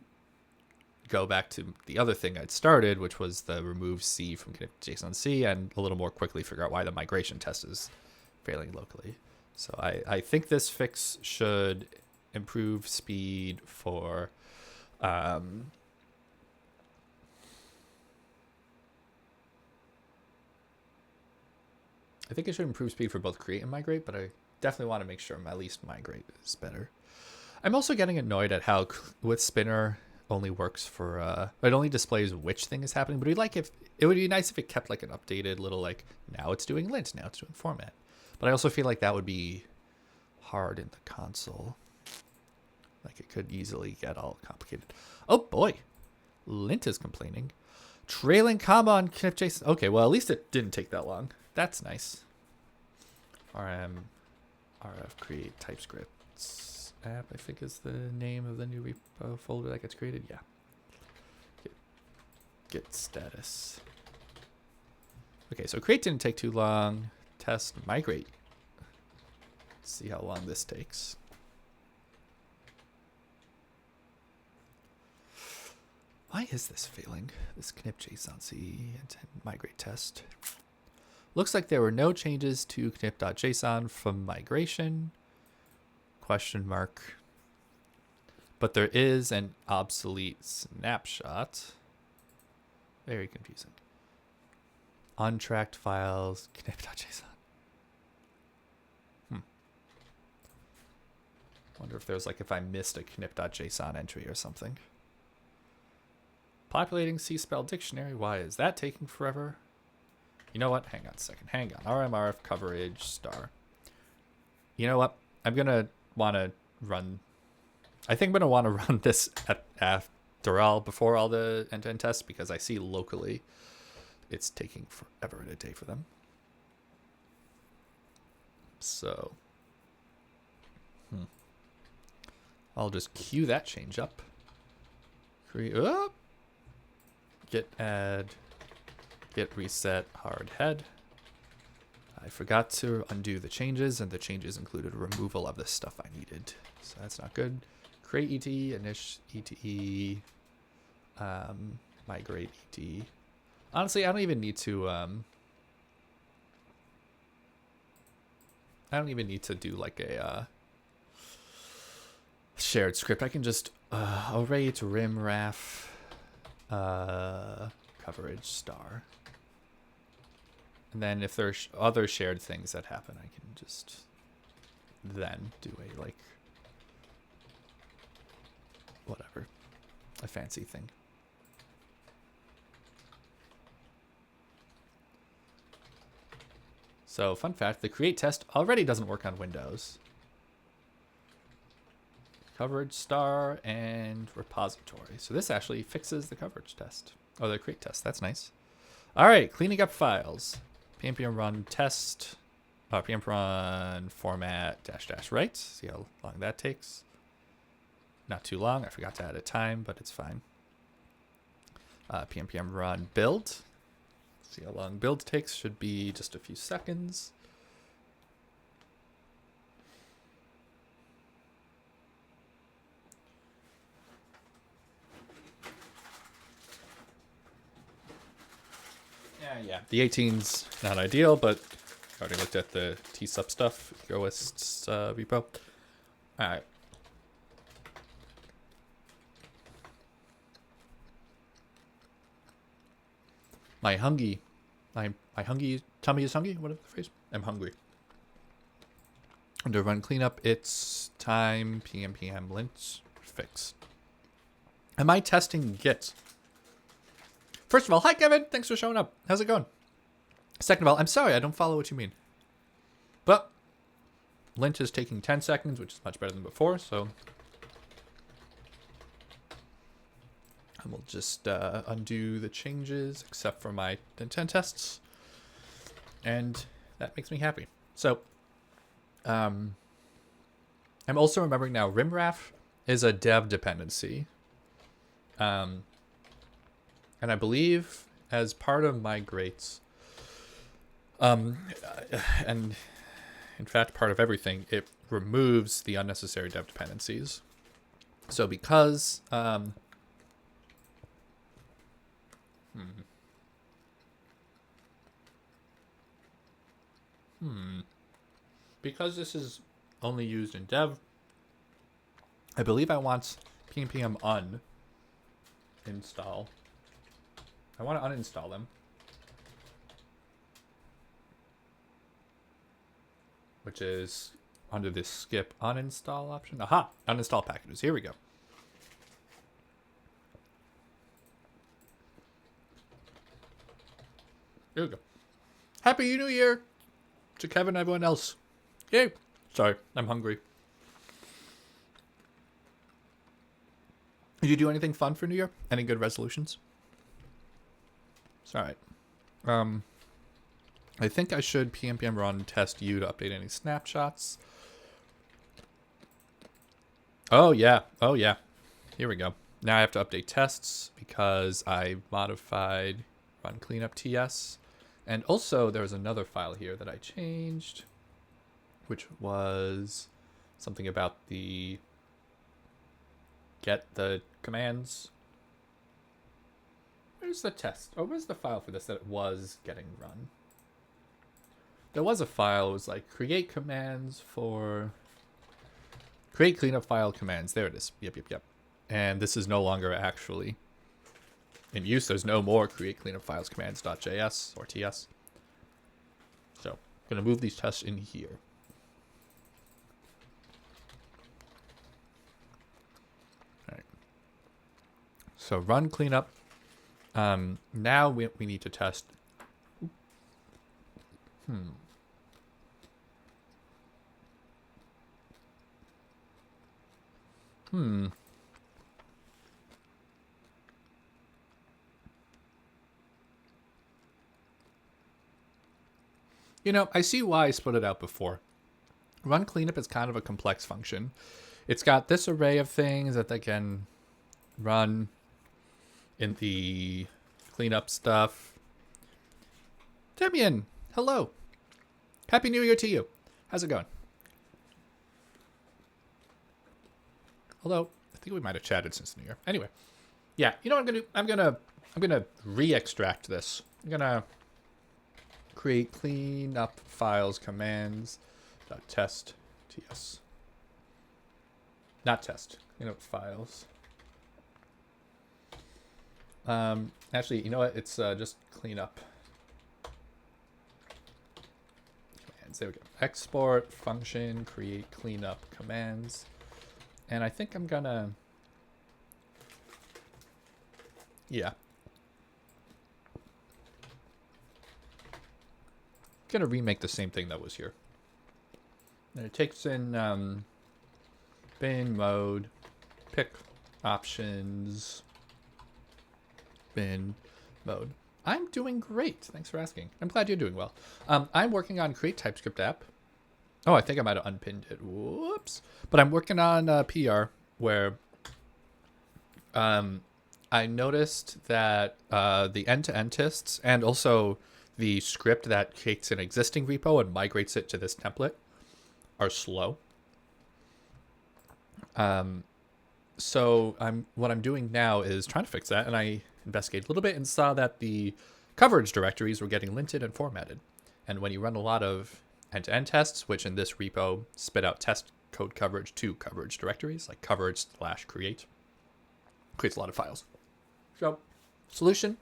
go back to the other thing I'd started, which was the remove C from connect.json-C, and a little more quickly figure out why the migration test is failing locally. So I think this fix should improve speed for I think it should improve speed for both create and migrate, but I definitely want to make sure at least migrate is better. I'm also getting annoyed at how with Spinner only works for it only displays which thing is happening, but it would be nice if it kept like an updated little like, now it's doing lint, now it's doing format. But I also feel like that would be hard in the console. Like it could easily get all complicated. Oh boy, lint is complaining. Trailing comma on connect.json. Okay, well at least it didn't take that long. That's nice. RF create TypeScript app, I think is the name of the new repo folder that gets created. Yeah. Git status. Okay, so create didn't take too long. Test migrate. Let's see how long this takes. Why is this failing? This knip.json-c and migrate test. Looks like there were no changes to knip.json from migration. Question mark. But there is an obsolete snapshot. Very confusing. Untracked files, knip.json. Wonder if there's like if I missed a knip.json entry or something. Populating C-spell dictionary. Why is that taking forever? You know what? Hang on a second. Hang on. RMRF coverage star. You know what? I'm going to want to run. I think I'm going to want to run this after all, before all the end-to-end tests, because I see locally it's taking forever and a day for them. So I'll just queue that change up. Create. Git add. Git reset hard head. I forgot to undo the changes, and the changes included removal of the stuff I needed. So that's not good. Create ET, init ETE, migrate ET. Honestly, I don't even need to do like a shared script. I can just array to rimref coverage star. And then if there's other shared things that happen, I can just then do a like whatever, a fancy thing. So fun fact, the create test already doesn't work on Windows. Coverage star and repository. So this actually fixes the coverage test, or the create test. That's nice. All right, cleaning up files. PMPM run test, PMPM run format -- right. See how long that takes. Not too long. I forgot to add a time, but it's fine. PMPM run build. See how long build takes. Should be just a few seconds. Yeah, the 18's not ideal, but I already looked at the tsub stuff, Egoist's repo. All right. My tummy is hungry. What is the phrase? I'm hungry. Under run cleanup, it's time PM lint fix. Am I testing Git? First of all, hi Kevin, thanks for showing up. How's it going? Second of all, I'm sorry, I don't follow what you mean. But lint is taking 10 seconds, which is much better than before, so I will just undo the changes except for my intent tests. And that makes me happy. So I'm also remembering now rimraf is a dev dependency. And I believe as part of migrates, and in fact part of everything, it removes the unnecessary dev dependencies. So because because this is only used in dev, I believe I want pnpm uninstall. I want to uninstall them, which is under this skip uninstall option. Aha! Uninstall packages. Here we go. Here we go. Happy New Year to Kevin and everyone else. Yay! Sorry, I'm hungry. Did you do anything fun for New Year? Any good resolutions? It's all right. I think I should pnpm run test you to update any snapshots. Oh yeah. Oh yeah. Here we go. Now I have to update tests because I modified run cleanup ts. And also there was another file here that I changed, which was something about the get the commands. Where's the test? Oh, where's the file for this that it was getting run? There was a file. It was like create commands for create cleanup file commands. There it is. Yep. And this is no longer actually in use. There's no more create cleanup files commands.js or ts. So I'm going to move these tests in here. All right. So run cleanup. Now we need to test. You know, I see why I split it out before. Run cleanup is kind of a complex function. It's got this array of things that they can run in the cleanup stuff. Demian, hello. Happy New Year to you. How's it going? Although I think we might have chatted since New Year. Anyway, yeah. You know what I'm gonna do? I'm gonna re-extract this. I'm gonna create cleanup files commands test ts. Not test. Cleanup files. Actually, you know what? It's just cleanup commands. There we go. Export function create cleanup commands. And I think I'm gonna, yeah. Gonna remake the same thing that was here. And it takes in bin mode, pick options, bin mode. I'm doing great. Thanks for asking. I'm glad you're doing well. I'm working on create-typescript-app. Oh, I think I might have unpinned it. Whoops. But I'm working on a PR where I noticed that the end-to-end tests and also the script that takes an existing repo and migrates it to this template are slow. So what I'm doing now is trying to fix that, and I investigated a little bit and saw that the coverage directories were getting linted and formatted. And when you run a lot of end-to-end tests, which in this repo spit out test code coverage to coverage directories, like coverage/create, creates a lot of files. So, solution,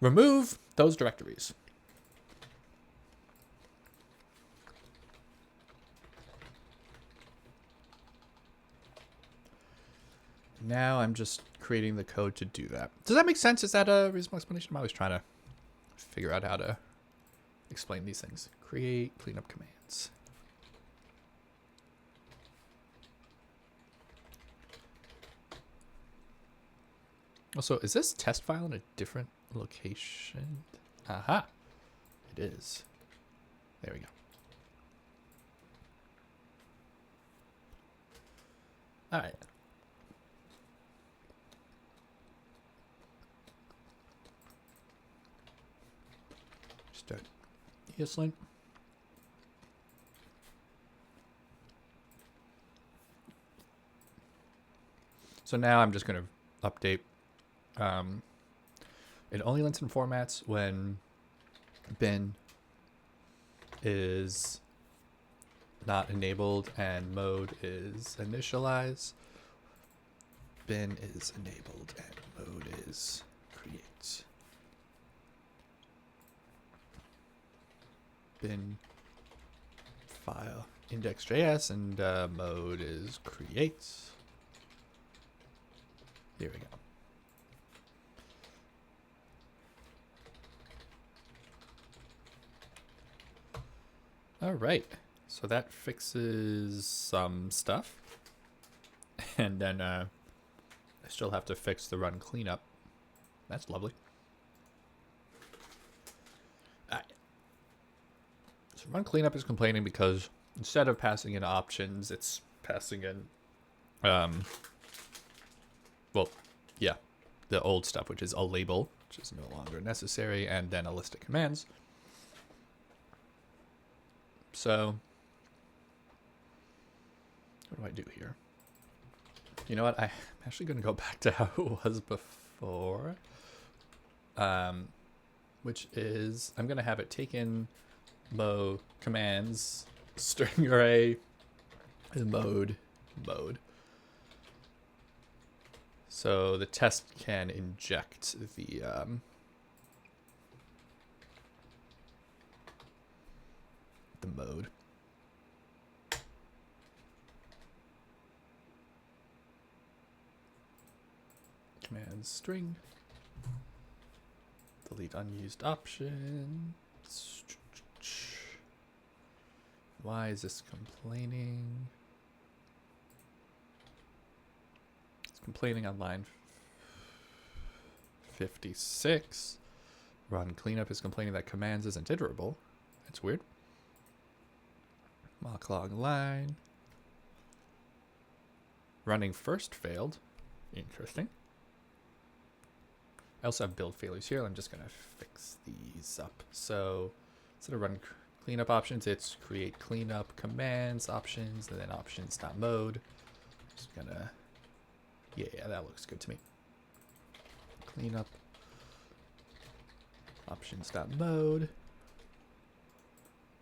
remove those directories. Now I'm just creating the code to do that. Does that make sense? Is that a reasonable explanation? I'm always trying to figure out how to explain these things. Create cleanup commands. Also, is this test file in a different location? Aha, it is. There we go. All right. Start ESLint. So now I'm just going to update. It only lints and formats when bin is not enabled and mode is initialize. Bin is enabled and mode is create. Bin file index.js and mode is create. Here we go. All right, so that fixes some stuff. And then I still have to fix the run cleanup. That's lovely. All right. So run cleanup is complaining because instead of passing in options, it's passing in, well, yeah, the old stuff, which is a label, which is no longer necessary, and then a list of commands. So what do I do here? You know what? I'm actually going to go back to how it was before, which is I'm going to have it take in mode commands string array mode. So the test can inject the mode. Command string. Delete unused options. Why is this complaining? It's complaining on line 56. Run cleanup is complaining that commands isn't iterable. That's weird. Mock log line. Running first failed. Interesting. I also have build failures here. I'm just going to fix these up. So instead of run cleanup options, it's create cleanup commands options and then options.mode. Just going to, yeah, that looks good to me. Cleanup options.mode.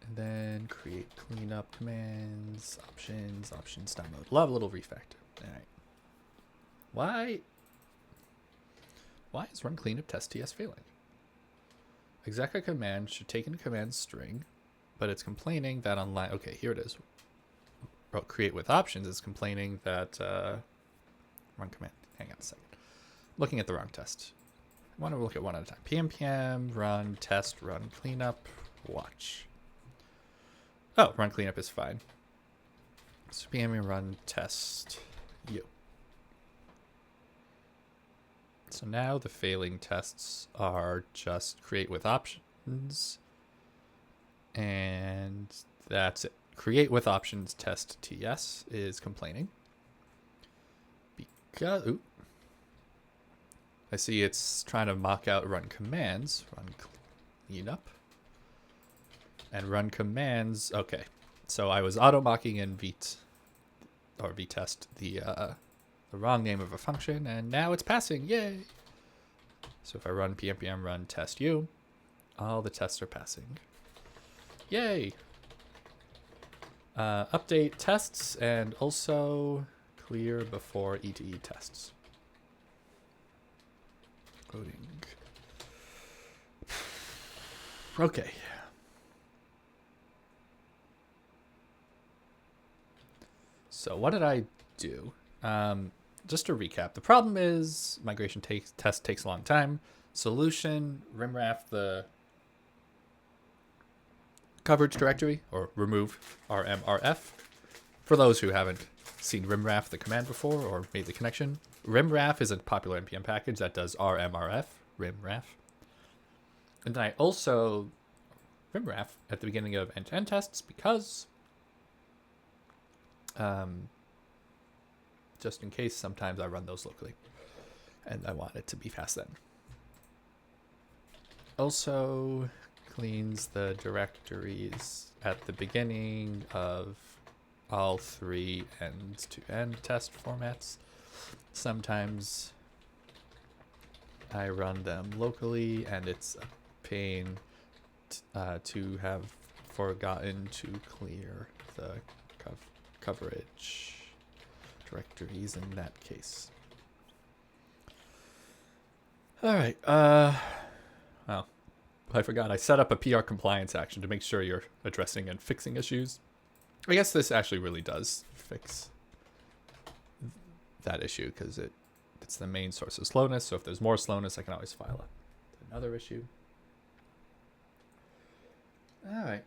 And then create cleanup commands, options.mode. Love a little refactor. All right. Why is run cleanup test TS failing? Exec a command should take in a command string, but it's complaining that on line, okay, here it is. Create with options is complaining that run command. Hang on a second. Looking at the wrong test. I want to look at one at a time. PM, run, test, run cleanup, watch. Oh, run cleanup is fine. So PM run test. So now the failing tests are just create with options. And that's it. Create with options test TS is complaining. Because, I see it's trying to mock out run commands. Run cleanup. And run commands. Okay. So I was auto mocking in vtest the wrong name of a function, and now it's passing. Yay! So if I run pnpm run test u, all the tests are passing. Yay! Update tests and also clear before E2E tests. Loading. Okay. So what did I do? Just to recap, the problem is migration test takes a long time. Solution, rimwrap the coverage directory, or remove rmrf. For those who haven't seen rimwrap the command before or made the connection, rimwrap is a popular npm package that does rmrf, rimwrap. And then I also rimwrap at the beginning of end-to-end tests because just in case sometimes I run those locally and I want it to be fast then. Also cleans the directories at the beginning of all 3 end-to-end test formats. Sometimes I run them locally and it's a pain to have forgotten to clear the coverage directories in that case. All right. Well, I forgot. I set up a PR compliance action to make sure you're addressing and fixing issues. I guess this actually really does fix that issue because it's the main source of slowness. So if there's more slowness, I can always file another issue. All right.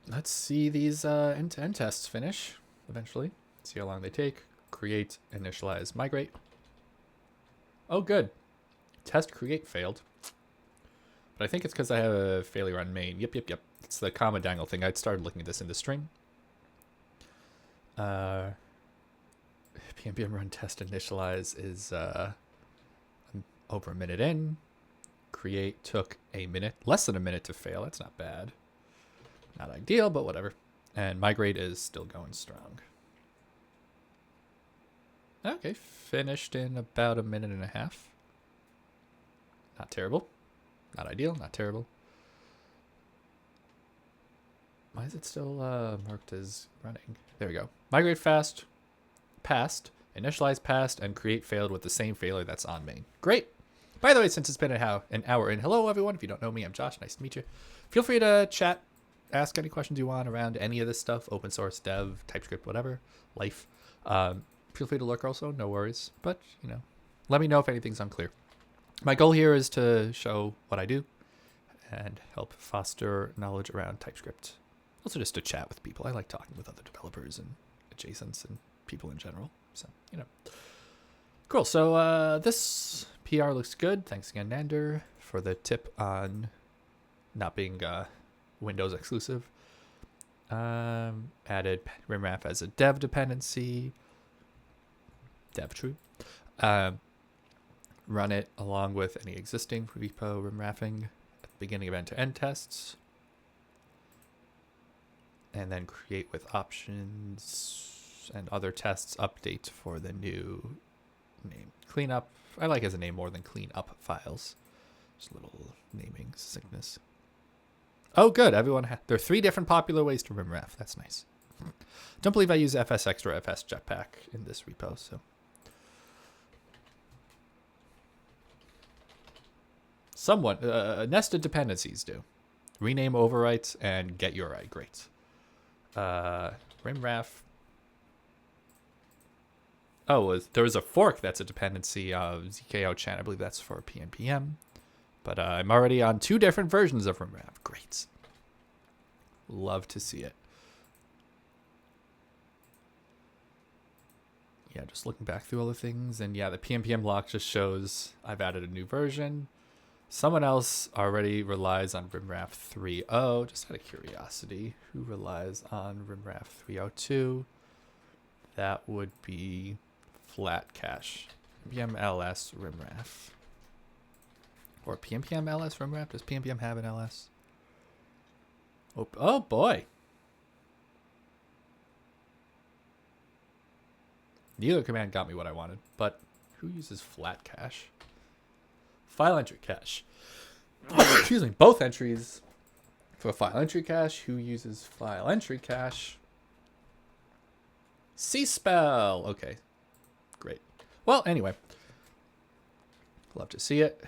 Let's see these end-to-end tests finish eventually. See how long they take. Create, initialize, migrate. Oh, good. Test create failed. But I think it's because I have a failure on main. Yep. It's the comma dangle thing. I'd started looking at this in the string. pnpm run test initialize is over a minute in. Create took a minute, less than a minute to fail. That's not bad. Not ideal, but whatever. And migrate is still going strong. Okay, finished in about a minute and a half. Not terrible. Not ideal, not terrible. Why is it still marked as running? There we go. Migrate fast, passed, initialize passed, and create failed with the same failure that's on main. Great. By the way, since it's been an hour in, hello everyone. If you don't know me, I'm Josh. Nice to meet you. Feel free to chat, ask any questions you want around any of this stuff, open source, dev, TypeScript, whatever, life. Feel free to lurk also, no worries. But, you know, let me know if anything's unclear. My goal here is to show what I do and help foster knowledge around TypeScript. Also just to chat with people. I like talking with other developers and adjacents and people in general. So, you know. Cool. So this PR looks good. Thanks again, Nander, for the tip on not being Windows exclusive. Added rimwrap as a dev dependency. Dev true. Run it along with any existing repo rimwrapping at the beginning of end-to-end tests. And then create with options and other tests update for the new name. Cleanup. I like as a name more than clean up files. Just a little naming sickness. Oh, good. Everyone there are 3 different popular ways to rimwrap. That's nice. Don't believe I use FS Extra, FS Jetpack in this repo. So somewhat nested dependencies do. Rename overwrites and get URI. Great. Rimwrap. Oh, there was a fork that's a dependency of zko-chan. I believe that's for pnpm. But I'm already on 2 different versions of rimwrap. Great. Love to see it. Yeah, just looking back through all the things. And yeah, the pnpm block just shows I've added a new version. Someone else already relies on rimwrap 3.0. Just out of curiosity, who relies on rimwrap 3.02? That would be flat cache. pnpm ls rimwrap. Or pnpm ls rimwrap. Does pnpm have an ls? Oh boy. Neither command got me what I wanted, but Who uses flat cache? File entry cache. Excuse me. Both entries for file entry cache. Who uses file entry cache? C-spell. Okay. Great. Well, anyway. Love to see it.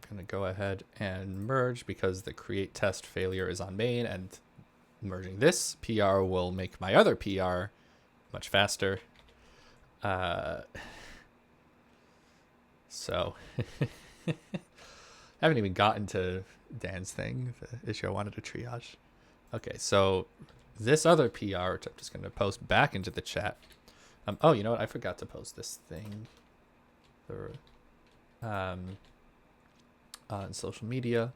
I'm going to go ahead and merge because the create test failure is on main, and merging this PR will make my other PR much faster. So I haven't even gotten to Dan's thing, the issue I wanted to triage. Okay, so this other PR, which I'm just going to post back into the chat. Oh, you know what? I forgot to post this thing on social media.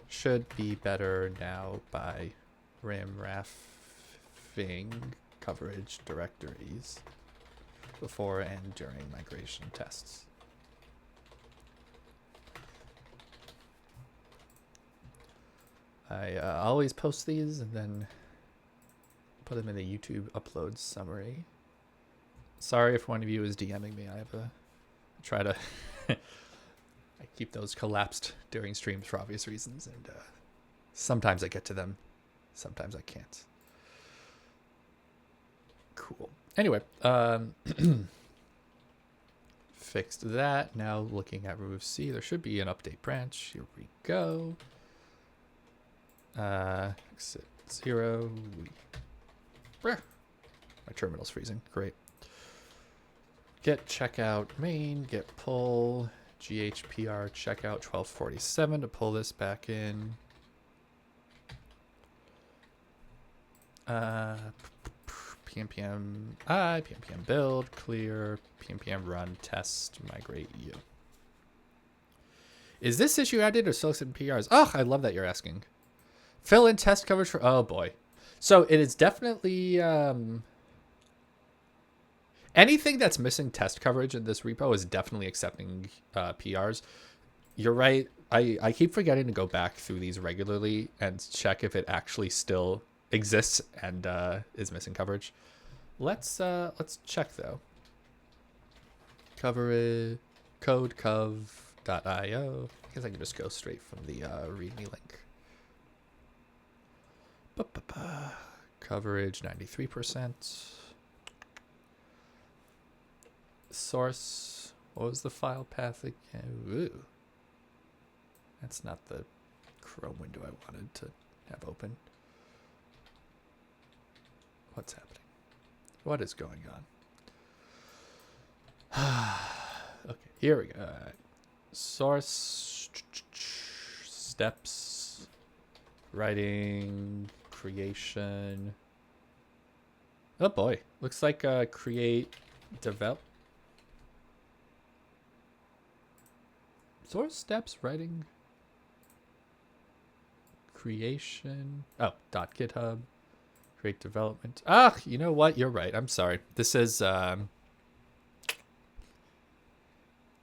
Should be better now by raffing coverage directories before and during migration tests. I always post these and then put them in the YouTube upload summary. Sorry if one of you is DMing me. I try to I keep those collapsed during streams for obvious reasons, and sometimes I get to them, sometimes I can't. Cool. Anyway, fixed that. Now looking at remove C, there should be an update branch. Here we go. Exit 0. My terminal's freezing. Great. Get checkout main, get pull, GHPR checkout 1247 to pull this back in. PMPM I, PMPM build, clear, PMPM run, test, migrate you. Is this issue added or still accepting PRs? Oh, I love that you're asking. Fill in test coverage for, oh boy. So it is definitely, anything that's missing test coverage in this repo is definitely accepting PRs. You're right. I keep forgetting to go back through these regularly and check if it actually still exists and is missing coverage. Let's check though. Coverage codecov.io. I guess I can just go straight from the README link. Coverage 93%. Source. What was the file path again? Ooh. That's not the Chrome window I wanted to have open. What's happening? What is going on? Okay, here we go. All right. Source. Steps. Writing. Creation. Oh boy. Looks like create develop. Source steps writing. Creation. Oh, .github. Create development. Ah, you know what? You're right. I'm sorry. This is no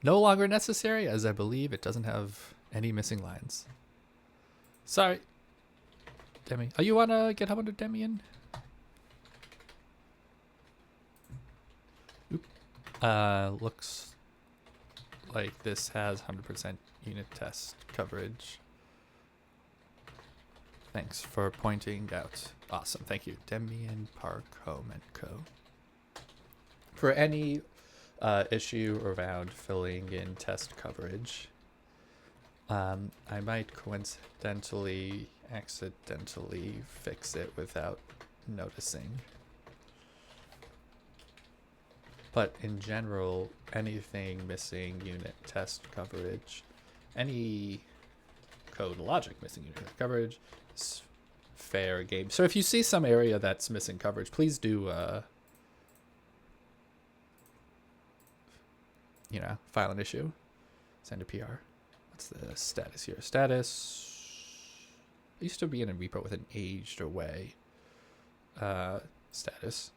longer necessary, as I believe it doesn't have any missing lines. Sorry. Demi. Oh, you want to GitHub under Demian? Oop. Looks like this has 100% unit test coverage. Thanks for pointing out. Awesome. Thank you. Demian Parkomenko. For any issue around filling in test coverage, I might accidentally fix it without noticing. But in general, anything missing unit test coverage, any code logic missing unit test coverage, is fair game. So if you see some area that's missing coverage, please do, file an issue, send a PR. What's the status here? Status. It used to be in a repo with an aged away status.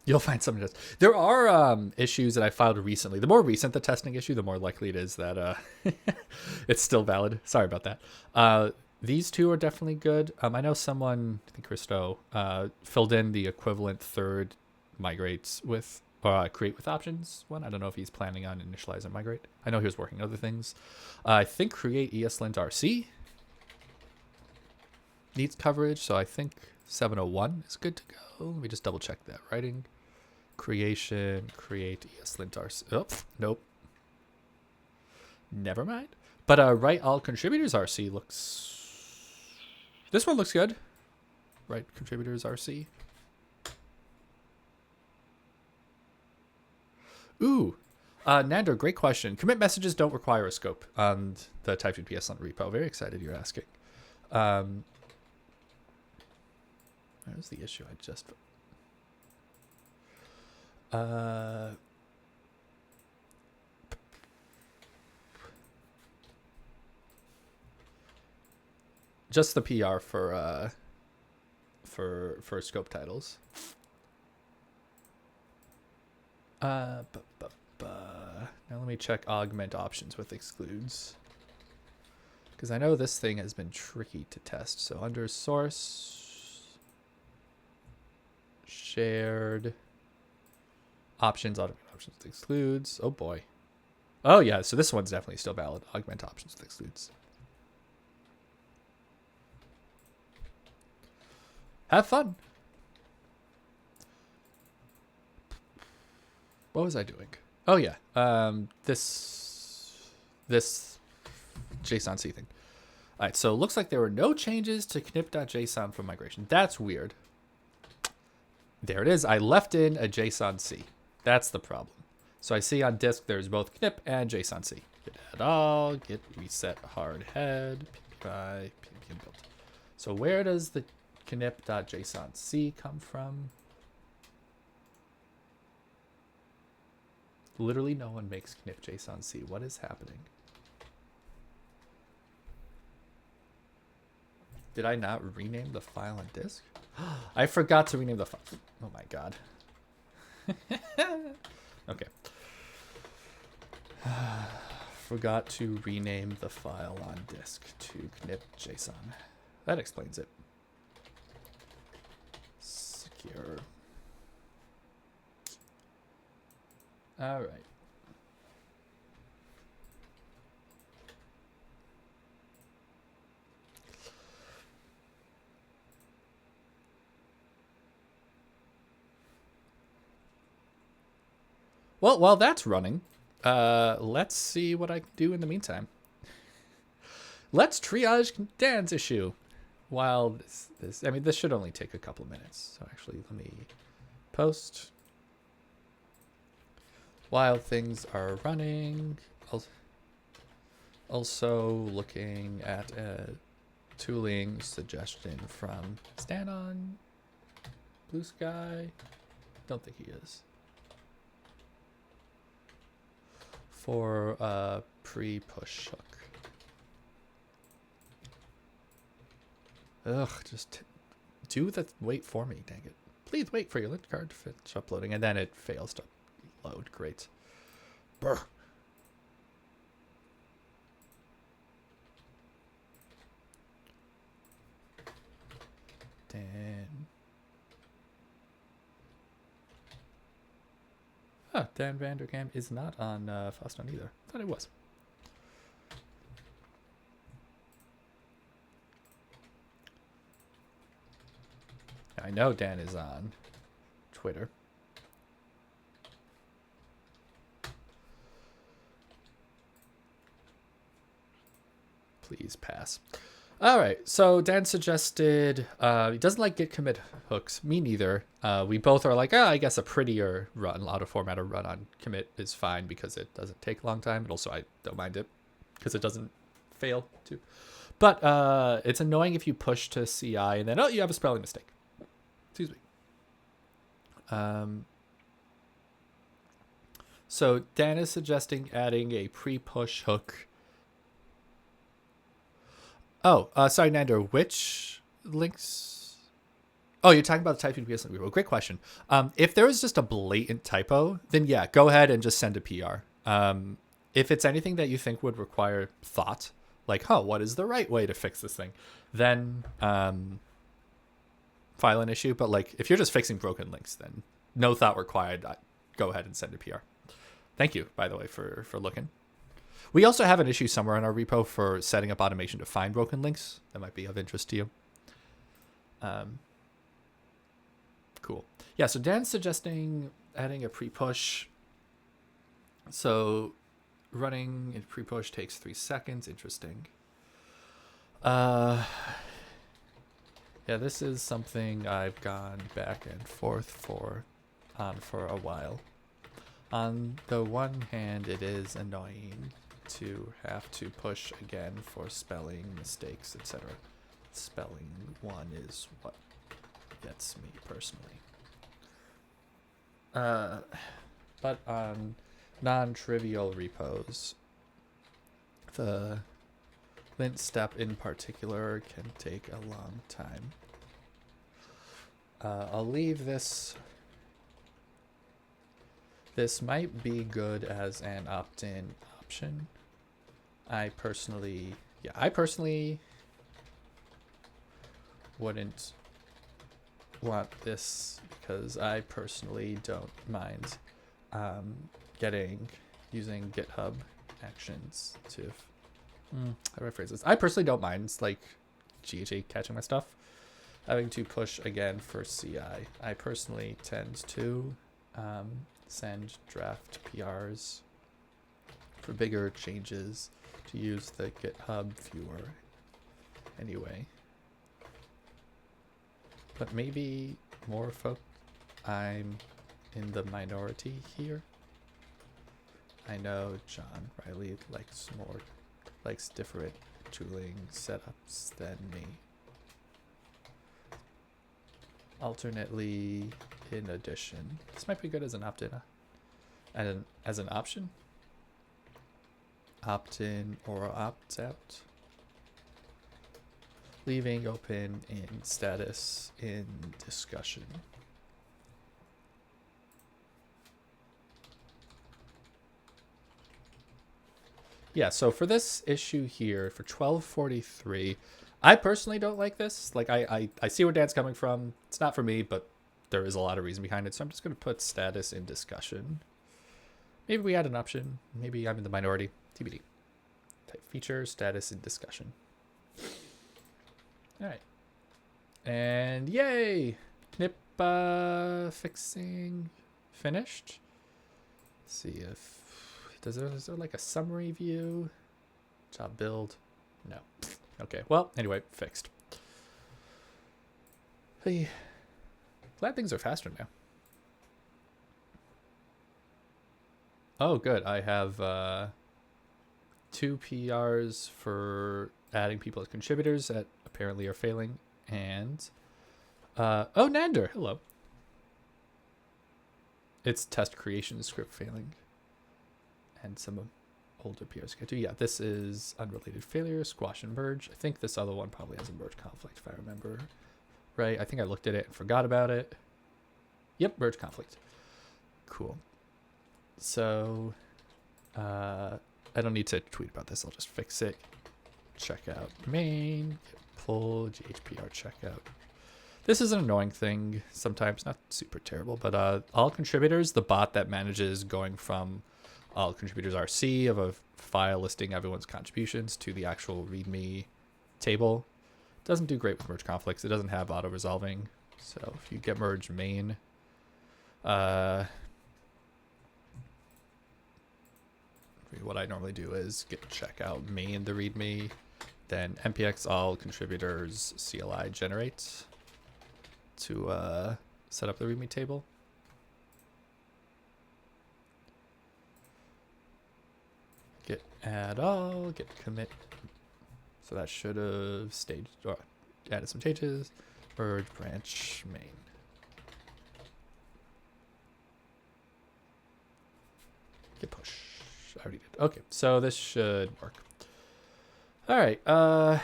You'll find something else. There are issues that I filed recently. The more recent the testing issue, the more likely it is that it's still valid. Sorry about that. These two are definitely good. I know someone, I think Christo, filled in the equivalent third migrates with create with options one. I don't know if he's planning on initialize and migrate. I know he was working on other things. I think create ESLint RC needs coverage, so I think 701 is good to go. Let me just double check that. Writing, creation, create ESLint RC. Oh, nope. Never mind. But write all contributors RC looks... This one looks good. Write contributors RC. Ooh. Nander, great question. Commit messages don't require a scope on the TypeScript ESLint repo. Very excited you're asking. There's the issue I just... just the PR for scope titles. Now let me check augment options with excludes, because I know this thing has been tricky to test. So under source, shared, options, augment options with excludes. Oh boy. Oh yeah, so this one's definitely still valid. Augment options with excludes. Have fun. What was I doing? Oh yeah, this JSON C thing. All right, so it looks like there were no changes to knip.json from migration. That's weird. There it is. I left in a JSON C. That's the problem. So I see on disk there's both knip and JSON C. Git add all, git reset hard head, PPI, PPM build. So where does the knip.json C come from? Literally no one makes knip.json C. What is happening? Did I not rename the file on disk? I forgot to rename the file. Oh my god. Okay. Forgot to rename the file on disk to knip.json. That explains it. Secure. All right. Well, while that's running, let's see what I can do in the meantime. Let's triage Dan's issue. While I mean, this should only take a couple of minutes. So actually, let me post. While things are running, also looking at a tooling suggestion from Stan on Blue Sky. Don't think he is. For a pre-push hook. Ugh, just do the wait for me, dang it. Please wait for your lint card to finish uploading, and then it fails to load. Great. Brr. Dan. Oh, Dan Vanderkam is not on Foston either. I thought it was. I know Dan is on Twitter. Please pass. All right, so Dan suggested he doesn't like git commit hooks. Me neither. We both are like, I guess a prettier run, auto formatter run on commit is fine because it doesn't take a long time. And also, I don't mind it because it doesn't fail too. But it's annoying if you push to CI and then, oh, you have a spelling mistake. Excuse me. So Dan is suggesting adding a pre-push hook. Oh, sorry, Nander. Which links? Oh, you're talking about the TypeScript ESLint repo. Great question. If there is just a blatant typo, then yeah, go ahead and just send a PR. If it's anything that you think would require thought, like, oh, what is the right way to fix this thing? Then file an issue. But like, if you're just fixing broken links, then no thought required. Go ahead and send a PR. Thank you, by the way, for looking. We also have an issue somewhere in our repo for setting up automation to find broken links. That might be of interest to you. Cool. Yeah, so Dan's suggesting adding a pre-push. So running in pre-push takes 3 seconds. Interesting. Yeah, this is something I've gone back and forth for a while. On the one hand, it is annoying to have to push again for spelling mistakes, etc. Spelling one is what gets me personally. But on non-trivial repos, the lint step in particular can take a long time. I'll leave this. This might be good as an opt-in option. I personally wouldn't want this because I personally don't mind using GitHub actions to how do I phrase this? I personally don't mind like GHA catching my stuff. Having to push again for CI. I personally tend to send draft PRs for bigger changes to use the GitHub viewer anyway. But maybe more folk, I'm in the minority here. I know John Riley likes different tooling setups than me. Alternately, in addition, this might be good as an opt-in, as an option. Opt-in or opt-out. Leaving open in status in discussion. Yeah, so for this issue here, for 1243, I personally don't like this. Like, I see where Dan's coming from. It's not for me, but there is a lot of reason behind it. So I'm just going to put status in discussion. Maybe we add an option. Maybe I'm in the minority. TBD. Type feature, status in discussion. All right. And yay! Knip fixing finished. Let's see if... Is there like a summary view? Job build? No. Okay, well, anyway, fixed. Hey, glad things are faster now. Oh, good. I have 2 PRs for adding people as contributors that apparently are failing. And, oh, Nander, hello. It's test creation script failing. And some older PRs get to. Yeah, this is unrelated failure, squash and merge. I think this other one probably has a merge conflict if I remember right. I think I looked at it and forgot about it. Yep, merge conflict. Cool. So I don't need to tweet about this. I'll just fix it. Check out main, pull, GHPR checkout. This is an annoying thing sometimes, not super terrible, but all contributors, the bot that manages going from all contributors RC of a file listing everyone's contributions to the actual README table. Doesn't do great with merge conflicts. It doesn't have auto resolving. So if you get merge main, what I normally do is get checkout main the README, then npx all contributors CLI generate to set up the README table. Get add all, get commit. So that should have staged or added some changes. Merge branch main. Get push. I already did. Okay, so this should work. All right. I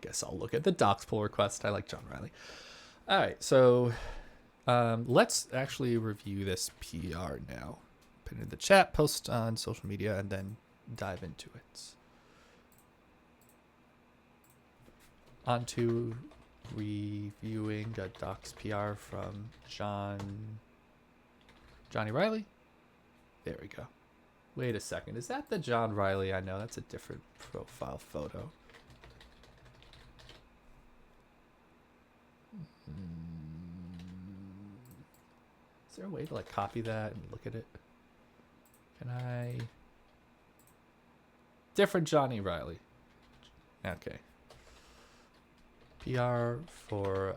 guess I'll look at the docs pull request. I like John Riley. All right, so let's actually review this PR now. Put it in the chat, post on social media, and then dive into it. On to reviewing a docs PR from Johnny Riley. There we go. Wait a second. Is that the John Riley I know? That's a different profile photo. Is there a way to like copy that and look at it? Can I? Different Johnny Riley. Okay. PR for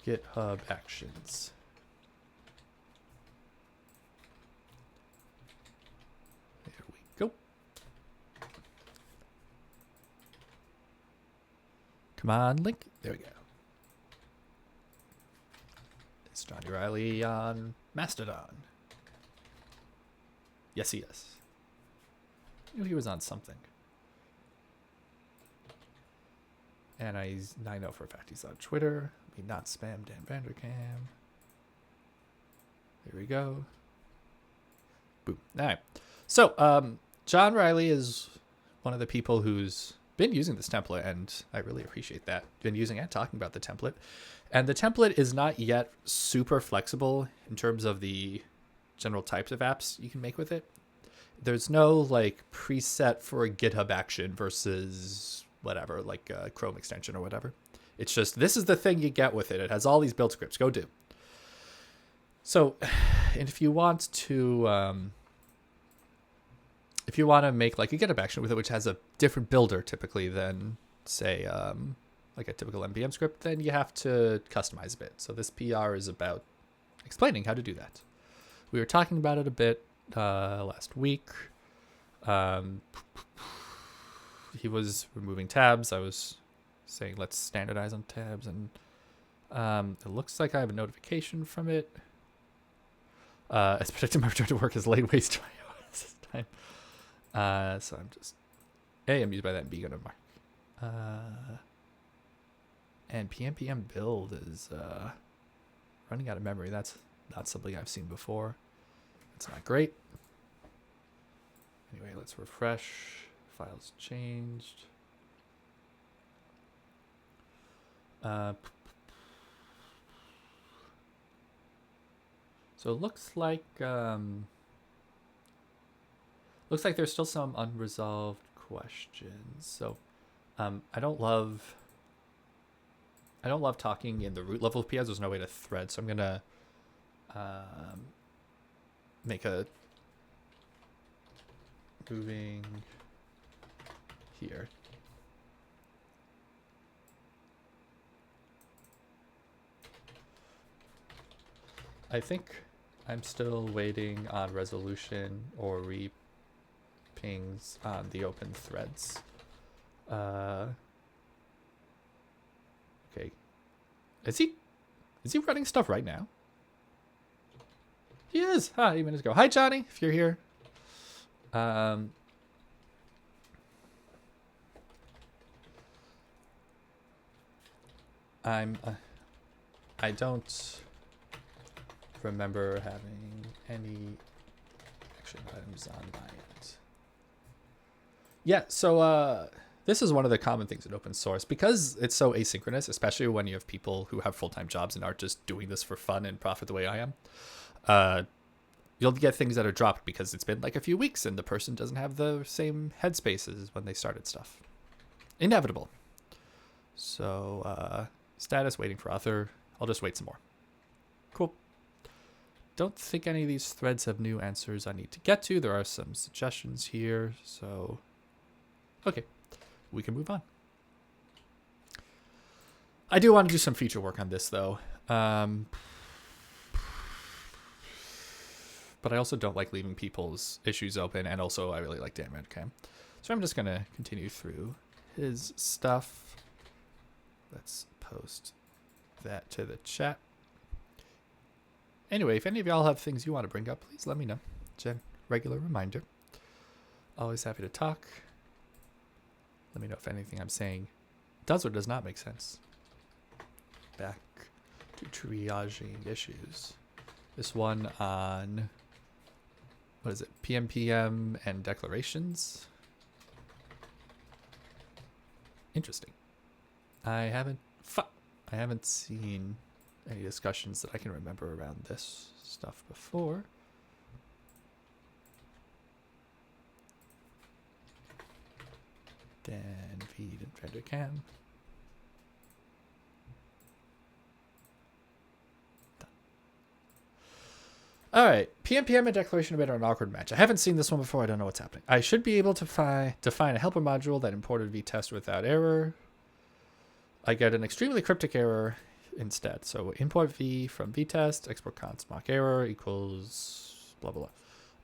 GitHub Actions. There we go. Come on, link. There we go. It's Johnny Riley on Mastodon. Yes, he is. I knew he was on something. And I know for a fact he's on Twitter. I mean, not spam Dan Vanderkam. There we go. Boom. All right. So, John Riley is one of the people who's been using this template, and I really appreciate that. Been using and talking about the template. And the template is not yet super flexible in terms of the general types of apps you can make with it. There's no like preset for a GitHub action versus whatever, like a Chrome extension or whatever. It's just, this is the thing you get with it. It has all these build scripts. Go do. So, and if you want to make like a GitHub action with it, which has a different builder typically than say like a typical NPM script, then you have to customize a bit. So this PR is about explaining how to do that. We were talking about it a bit last week. He was removing tabs. I was saying let's standardize on tabs, and it looks like I have a notification from it. It's predicting my return to work is late waste to iOS this time. So I'm just amused by that and B gonna mark. And PNPM build is running out of memory. That's not something I've seen before. It's not great. Anyway, let's refresh. Files changed. So it looks like there's still some unresolved questions. So I don't love talking in the root level of PRs. There's no way to thread, so I'm gonna make a moving here. I think I'm still waiting on resolution or re-pings on the open threads. Okay. Is he running stuff right now? He is. 8 minutes ago. Hi, Johnny, if you're here. I don't remember having any action items on my end. Yeah, so this is one of the common things in open source because it's so asynchronous, especially when you have people who have full-time jobs and aren't just doing this for fun and profit the way I am. You'll get things that are dropped because it's been like a few weeks and the person doesn't have the same headspace as when they started stuff. Inevitable. So status waiting for author. I'll just wait some more. Cool. Don't think any of these threads have new answers I need to get to. There are some suggestions here, so okay, we can move on. I do want to do some feature work on this though. But I also don't like leaving people's issues open, and also I really like Dan Vanderkam. So I'm just gonna continue through his stuff. Let's post that to the chat. Anyway, if any of y'all have things you want to bring up, please let me know. Regular reminder. Always happy to talk. Let me know if anything I'm saying does or does not make sense. Back to triaging issues. This one on what is it? PNPM and declarations. Interesting. I haven't seen any discussions that I can remember around this stuff before. Then feed and vendor can. Done. All right, PNPM and declaration emitter are an awkward match. I haven't seen this one before. I don't know what's happening. I should be able to define a helper module that imported vtest without error. I get an extremely cryptic error instead. So import v from vtest, export const mock error equals blah, blah,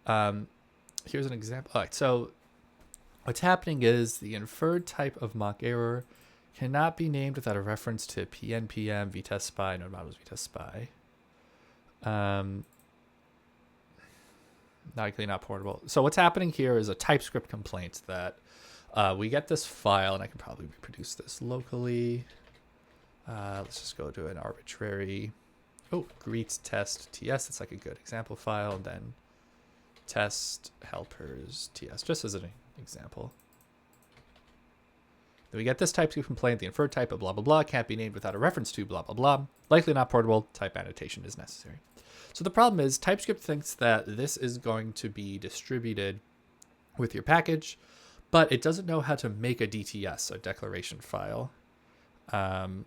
blah. Here's an example. All right, so what's happening is the inferred type of mock error cannot be named without a reference to PNPM, vtest spy, node models vtest spy. Likely not portable. So what's happening here is a TypeScript complaint that we get this file, and I can probably reproduce this locally. Let's just go to an arbitrary, greets test ts. That's like a good example file. And then test helpers ts, just as an example. Then we get this TypeScript complaint. The inferred type of blah, blah, blah can't be named without a reference to blah, blah, blah. Likely not portable. Type annotation is necessary. So the problem is TypeScript thinks that this is going to be distributed with your package, but it doesn't know how to make a DTS, a declaration file, that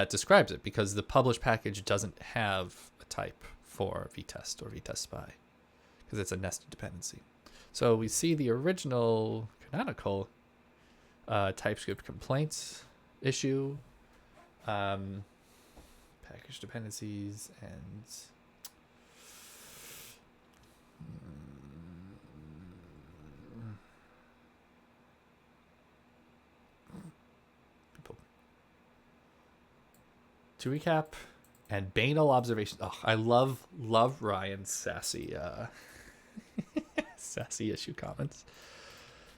describes it, because the publish package doesn't have a type for vtest or vtest spy because it's a nested dependency. So we see the original canonical TypeScript complaints issue, package dependencies, and to recap and banal observations. Oh, I love Ryan's sassy sassy issue comments.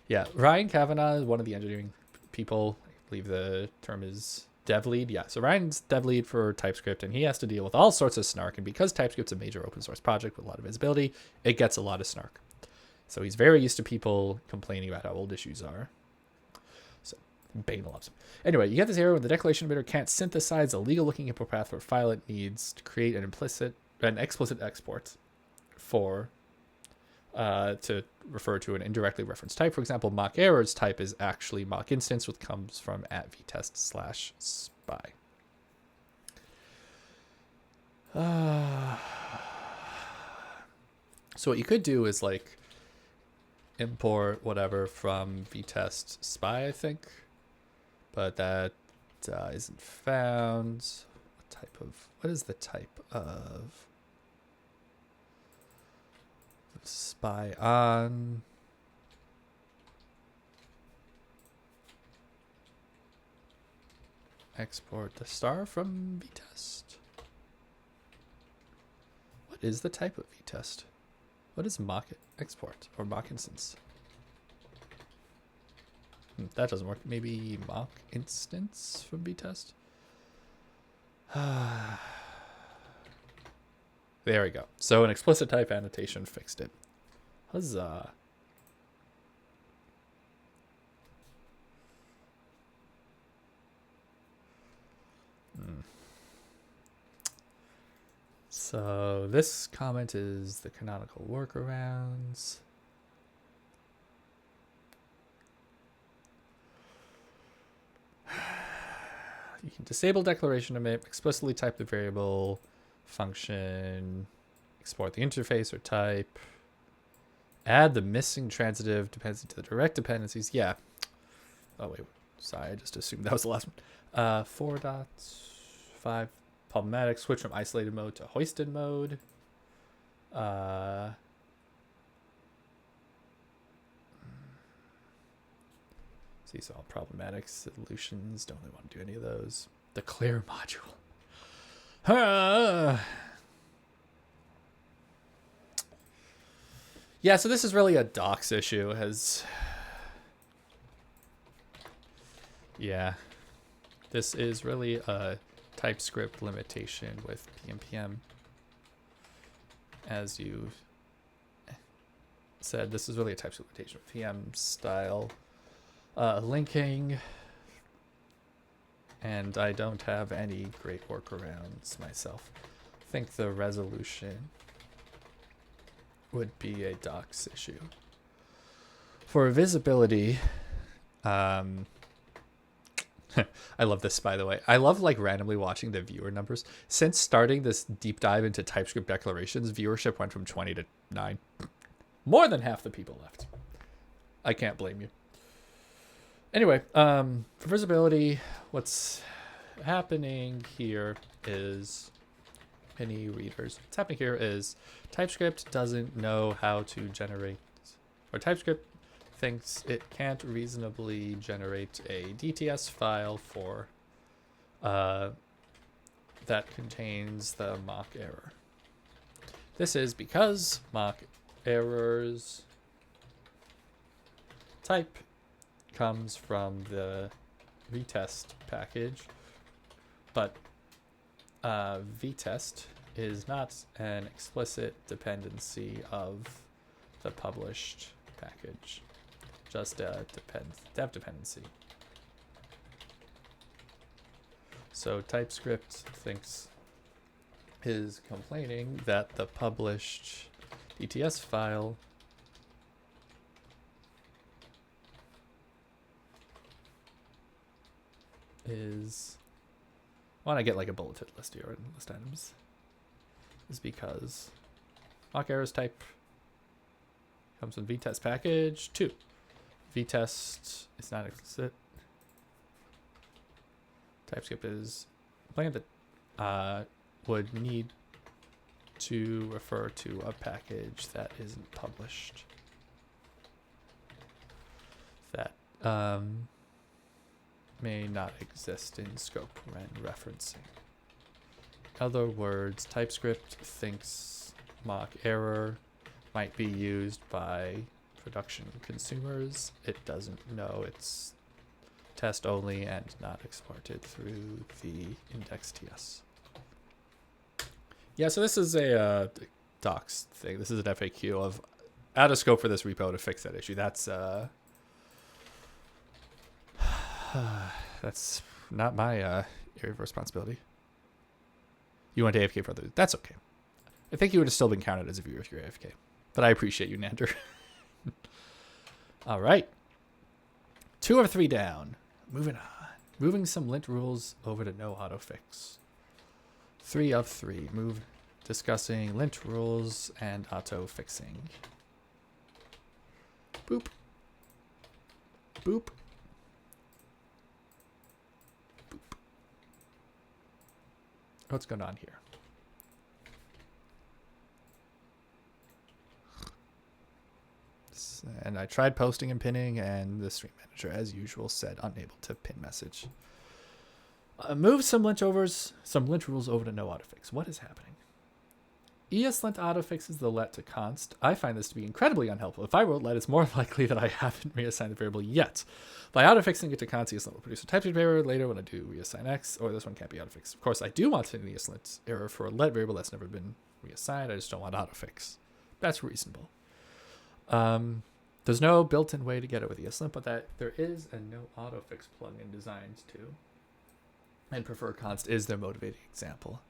Yeah, Ryan Kavanagh is one of the engineering people. I believe the term is dev lead. Yeah, so Ryan's dev lead for TypeScript, and he has to deal with all sorts of snark. And because TypeScript's a major open source project with a lot of visibility, it gets a lot of snark. So he's very used to people complaining about how old issues are. So Bane loves him. Anyway, you get this error when the declaration emitter can't synthesize a legal looking import path for a file it needs to create an explicit export for to refer to an indirectly referenced type. For example, mock errors type is actually mock instance, which comes from @vtest/spy. So what you could do is like import whatever from vtest spy, I think, but that isn't found. What is the type of spy on? Export the star from vtest. What is the type of vtest? What is mock export or mock instance? That doesn't work. Maybe mock instance from vtest. There we go. So an explicit type annotation fixed it. Huzzah. So this comment is the canonical workarounds. You can disable declaration emit, explicitly type the variable function, export the interface or type, add the missing transitive dependency to the direct dependencies. Yeah. Oh, wait. Sorry, I just assumed that was the last one. 4.5 problematic. Switch from isolated mode to hoisted mode. These are all problematic solutions. Don't really want to do any of those. Declare module. Yeah, so this is really a docs issue. Yeah, this is really a TypeScript limitation with PNPM. as you said, this is really a TypeScript implementation of PM style linking, and I don't have any great workarounds myself. I think the resolution would be a docs issue. For visibility, I love this, by the way. I love like randomly watching the viewer numbers. Since starting this deep dive into TypeScript declarations, viewership went from 20 to 9. More than half the people left. I can't blame you. Anyway, for visibility, what's happening here is many readers. What's happening here is TypeScript doesn't know how to generate, or TypeScript thinks it can't reasonably generate a DTS file for that contains the mock error. This is because mock errors type comes from the vtest package, but vtest is not an explicit dependency of the published package, just a dev dependency. So TypeScript thinks is complaining that the published DTS file is, when I get like a bulleted list here and list items, is because mock errors type comes from vtest package 2. Vtest is not explicit. TypeScript is complaining that would need to refer to a package that isn't published. That may not exist in scope when referencing. In other words, TypeScript thinks mock error might be used by production consumers. It doesn't know it's test only and not exported through the index.ts. Yeah, so this is a docs thing. This is an FAQ of out of scope for this repo to fix that issue. That's that's not my area of responsibility. You went AFK for others. That's okay. I think you would have still been counted as a viewer if you're AFK. But I appreciate you, Nander. All right. 2 of 3 down. Moving on. Moving some lint rules over to no autofix. 3 of 3. Discussing lint rules and auto fixing. Boop. Boop. Boop. What's going on here? And I tried posting and pinning, and the stream manager, as usual, said unable to pin message. Move some lint rules over to no autofix. What is happening? ESLint autofixes the let to const. I find this to be incredibly unhelpful. If I wrote let, it's more likely that I haven't reassigned the variable yet. By autofixing it to const, ESLint will produce a TypeScript error later when I do reassign X, or this one can't be autofixed. Of course, I do want an ESLint error for a let variable that's never been reassigned. I just don't want autofix. That's reasonable. There's no built-in way to get it with ESLint, but that there is a no autofix plugin designed to. And prefer const is their motivating example.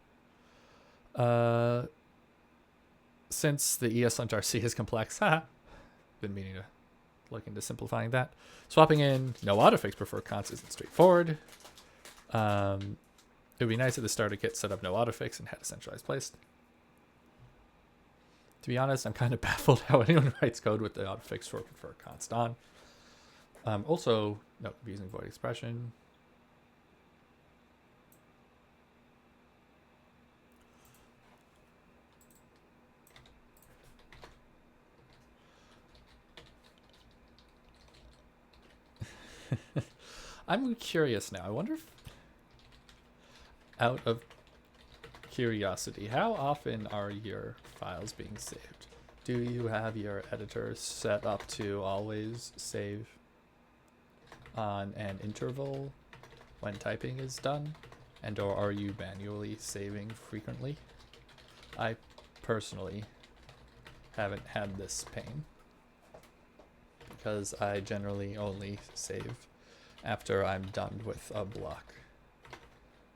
Since the ESLint RC is complex, been meaning to look into simplifying that. Swapping in no autofix prefer const isn't straightforward. It would be nice if the starter kit set up no autofix and had a centralized place. To be honest, I'm kind of baffled how anyone writes code with the autofix for prefer const on. Also, no, using void expression. I'm curious now. I wonder if, out of curiosity, how often are your files being saved? Do you have your editor set up to always save on an interval when typing is done? And or are you manually saving frequently? I personally haven't had this pain, because I generally only save after I'm done with a block,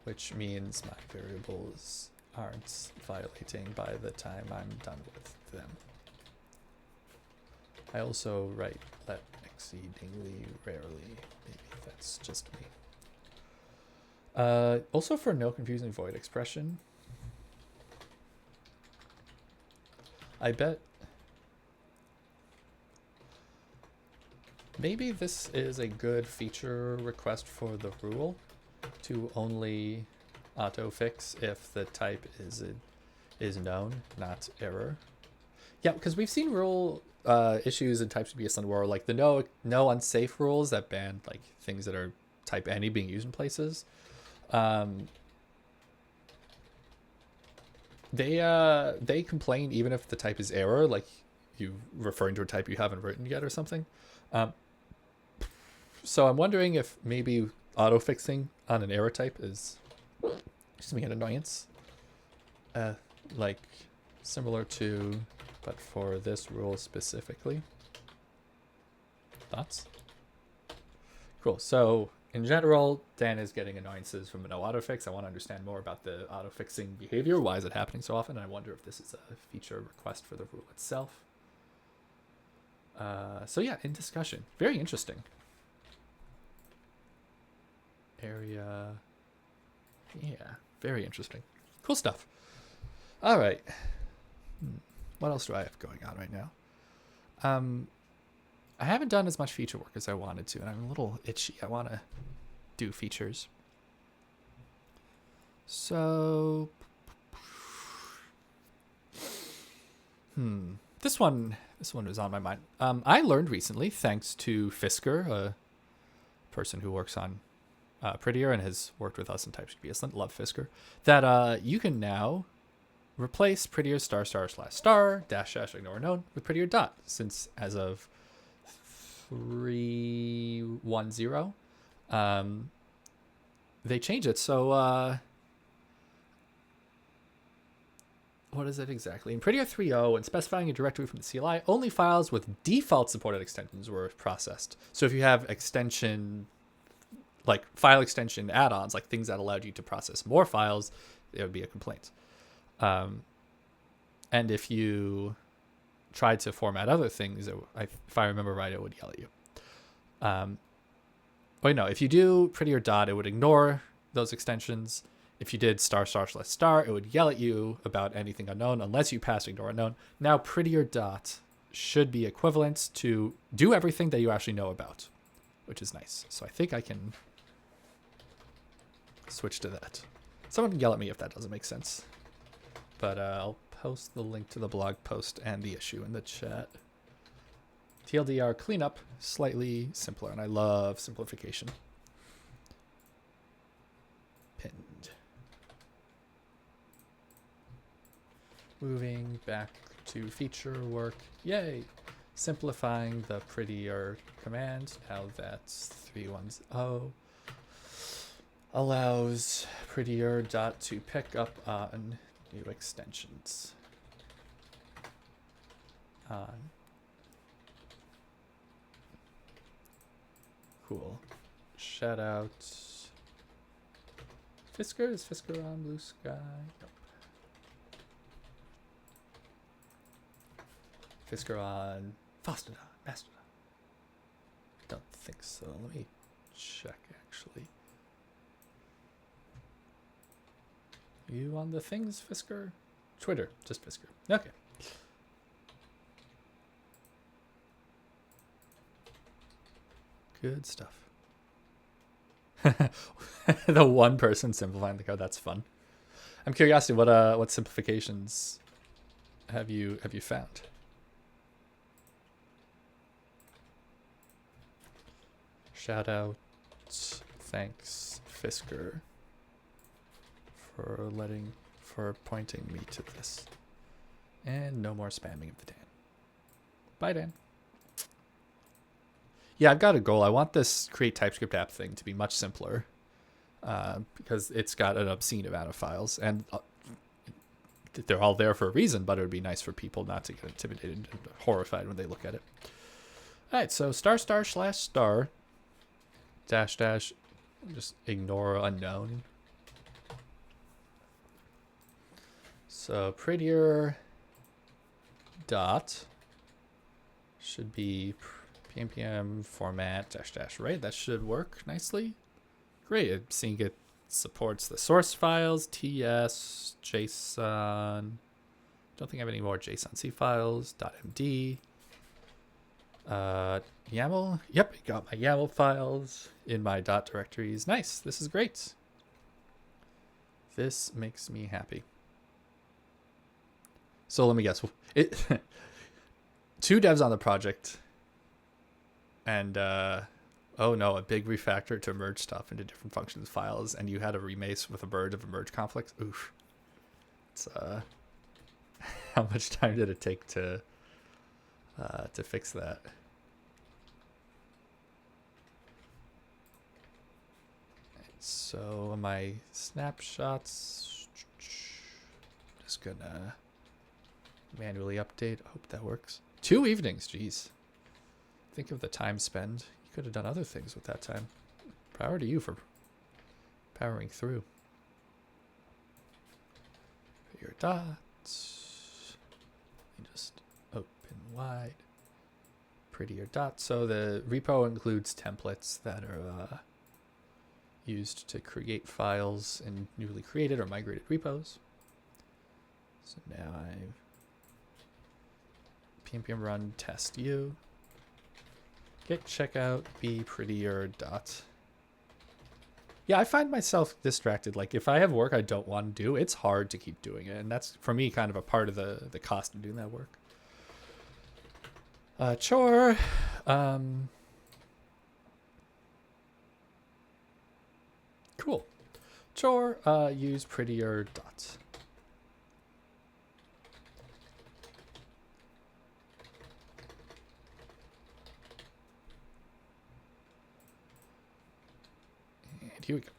which means my variables aren't violating by the time I'm done with them. I also write let exceedingly rarely. Maybe that's just me. Also for no confusing void expression, I bet maybe this is a good feature request for the rule to only auto-fix if the type is known, not error. Yeah, because we've seen rule issues in TypeScript ESLint where like the no unsafe rules that ban like things that are type any being used in places. They complain even if the type is error, like you referring to a type you haven't written yet or something. So I'm wondering if maybe auto-fixing on an error type is just an annoyance. Like similar to, but for this rule specifically. Thoughts? Cool. So in general, Dan is getting annoyances from a no autofix. I want to understand more about the autofixing behavior. Why is it happening so often? And I wonder if this is a feature request for the rule itself. So yeah, in discussion. Very interesting. Area. Yeah, very interesting. Cool stuff. All right. What else do I have going on right now? I haven't done as much feature work as I wanted to, and I'm a little itchy. I want to do features. So, this one was on my mind. I learned recently, thanks to Fisker, a person who works on Prettier and has worked with us in TypeScript ESLint, love Fisker, that you can now replace Prettier *** -- ignore known with Prettier dot, since as of 3.10 they changed it. So what is it exactly? In Prettier 3.0, when specifying a directory from the CLI, only files with default supported extensions were processed. So if you have extension, like file extension add-ons, like things that allowed you to process more files, there would be a complaint. And if you tried to format other things, if I remember right, it would yell at you. Wait, no, if you do Prettier dot, it would ignore those extensions. If you did ***, it would yell at you about anything unknown unless you passed ignore unknown. Now Prettier dot should be equivalent to do everything that you actually know about, which is nice. So I think I can switch to that. Someone can yell at me if that doesn't make sense. But I'll post the link to the blog post and the issue in the chat. TLDR cleanup, slightly simpler, and I love simplification. Pinned. Moving back to feature work. Yay! Simplifying the Prettier command. Now that's 3.10. Allows Prettier dot to pick up on new extensions. Cool. Shout out Fisker. Is Fisker on Blue Sky? Nope. Fisker on Mastodon. Don't think so. Let me check actually. You on the things, Fisker? Twitter, just Fisker. Okay. Good stuff. The one person simplifying the code, that's fun. I'm curious, what simplifications have you found? Shout out, thanks Fisker for pointing me to this. And no more spamming of the Dan. Bye, Dan. Yeah, I've got a goal. I want this create-typescript-app thing to be much simpler because it's got an obscene amount of files. And they're all there for a reason, but it would be nice for people not to get intimidated and horrified when they look at it. All right, so **** dash dash, just ignore unknown. So prettier dot should be pm format dash dash, right? That should work nicely. Great. I'm seeing it supports the source files, TS, JSON. Don't think I have any more JSON-C files, .md. YAML. Yep, got my YAML files in my dot directories. Nice. This is great. This makes me happy. So let me guess. Two devs on the project. And oh no, a big refactor to merge stuff into different functions files, and you had a remace with a bird of a merge conflicts. Oof. It's how much time did it take to fix that? So my snapshots, just gonna manually update. Hope that works. 2 evenings, jeez. Think of the time spent. You could have done other things with that time. Power to you for powering through. Your dots. Just open wide. Prettier dots. So the repo includes templates that are used to create files in newly created or migrated repos. So now I've pm run test u. Git checkout be prettier dot. Yeah, I find myself distracted. Like if I have work I don't want to do, it's hard to keep doing it, and that's for me kind of a part of the cost of doing that work. Chore. Cool. Chore. Use prettier dot. Here we go.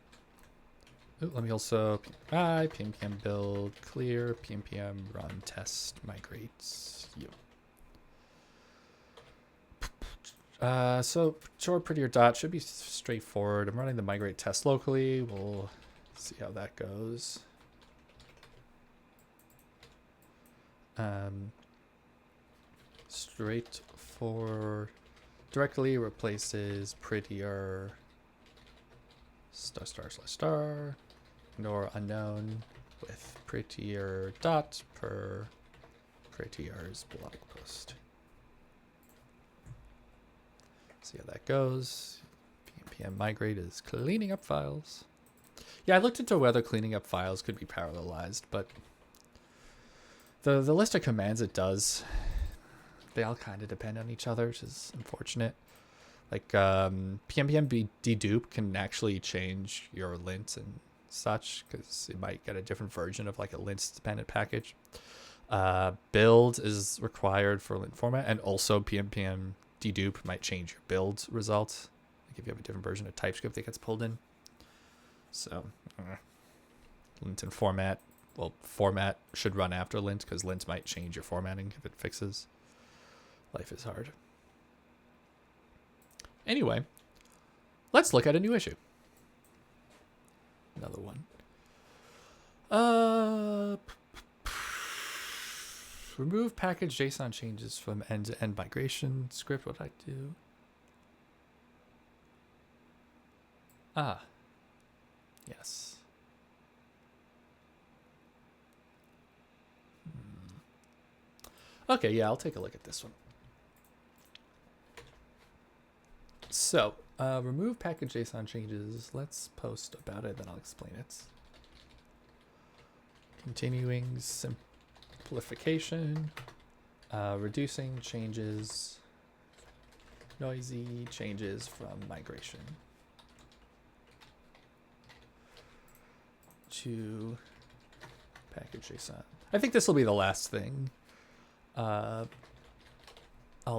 Ooh, let me also pm build clear pm run test migrates you. So chore prettier dot should be straightforward. I'm running the migrate test locally. We'll see how that goes. Straightforward directly replaces prettier **** ignore unknown with prettier dot per prettier's blog post. See how that goes. pm migrate is cleaning up files. Yeah, I looked into whether cleaning up files could be parallelized, but the list of commands it does, they all kind of depend on each other, which is unfortunate. Like pm dedupe can actually change your lint and such, because it might get a different version of like a lint dependent package. Build is required for lint format, and also pm dedupe might change your build results, like if you have a different version of TypeScript that gets pulled in. So lint and format, well, format should run after lint because lint might change your formatting if it fixes. Life is hard. Anyway, let's look at a new issue. Another one. Remove package JSON changes from end-to-end migration script. What did I do? Yes. Okay, yeah, I'll take a look at this one. So, remove package JSON changes. Let's post about it, then I'll explain it. Continuing simplification. Reducing changes. Noisy changes from migration. To package JSON. I think this will be the last thing I'll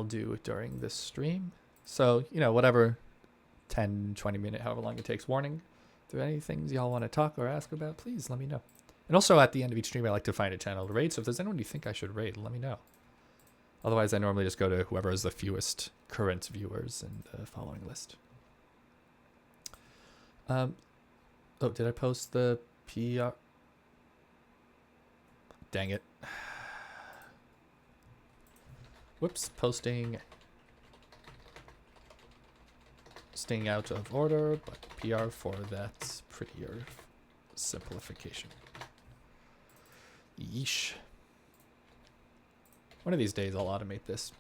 do during this stream. So, you know, whatever 10, 20 minute, however long it takes warning. If there are any things y'all want to talk or ask about, please let me know. And also at the end of each stream, I like to find a channel to raid. So if there's anyone you think I should raid, let me know. Otherwise, I normally just go to whoever has the fewest current viewers in the following list. Oh, did I post the PR? Dang it. Whoops, posting. Staying out of order, but PR for that prettier simplification. Yeesh. One of these days I'll automate this.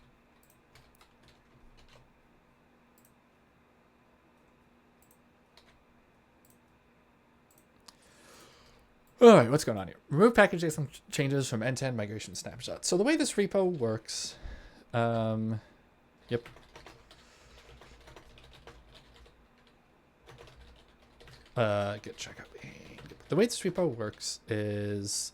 All right, what's going on here? Remove package JSON changes from end-to-end migration snapshots. So the way this repo works, yep. Get checkout. The way this repo works is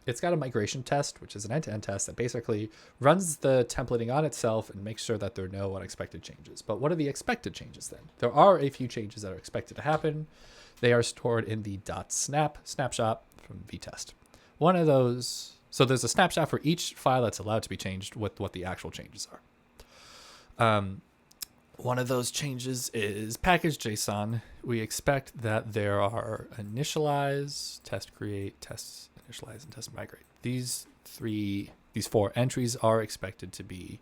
it's got a migration test, which is an end-to-end test that basically runs the templating on itself and makes sure that there are no unexpected changes. But what are the expected changes then? There are a few changes that are expected to happen. They are stored in the .snapshot from vtest. One of those, so there's a snapshot for each file that's allowed to be changed with what the actual changes are. One of those changes is package JSON. We expect that there are initialize, test create, test initialize, and test migrate. These four entries are expected to be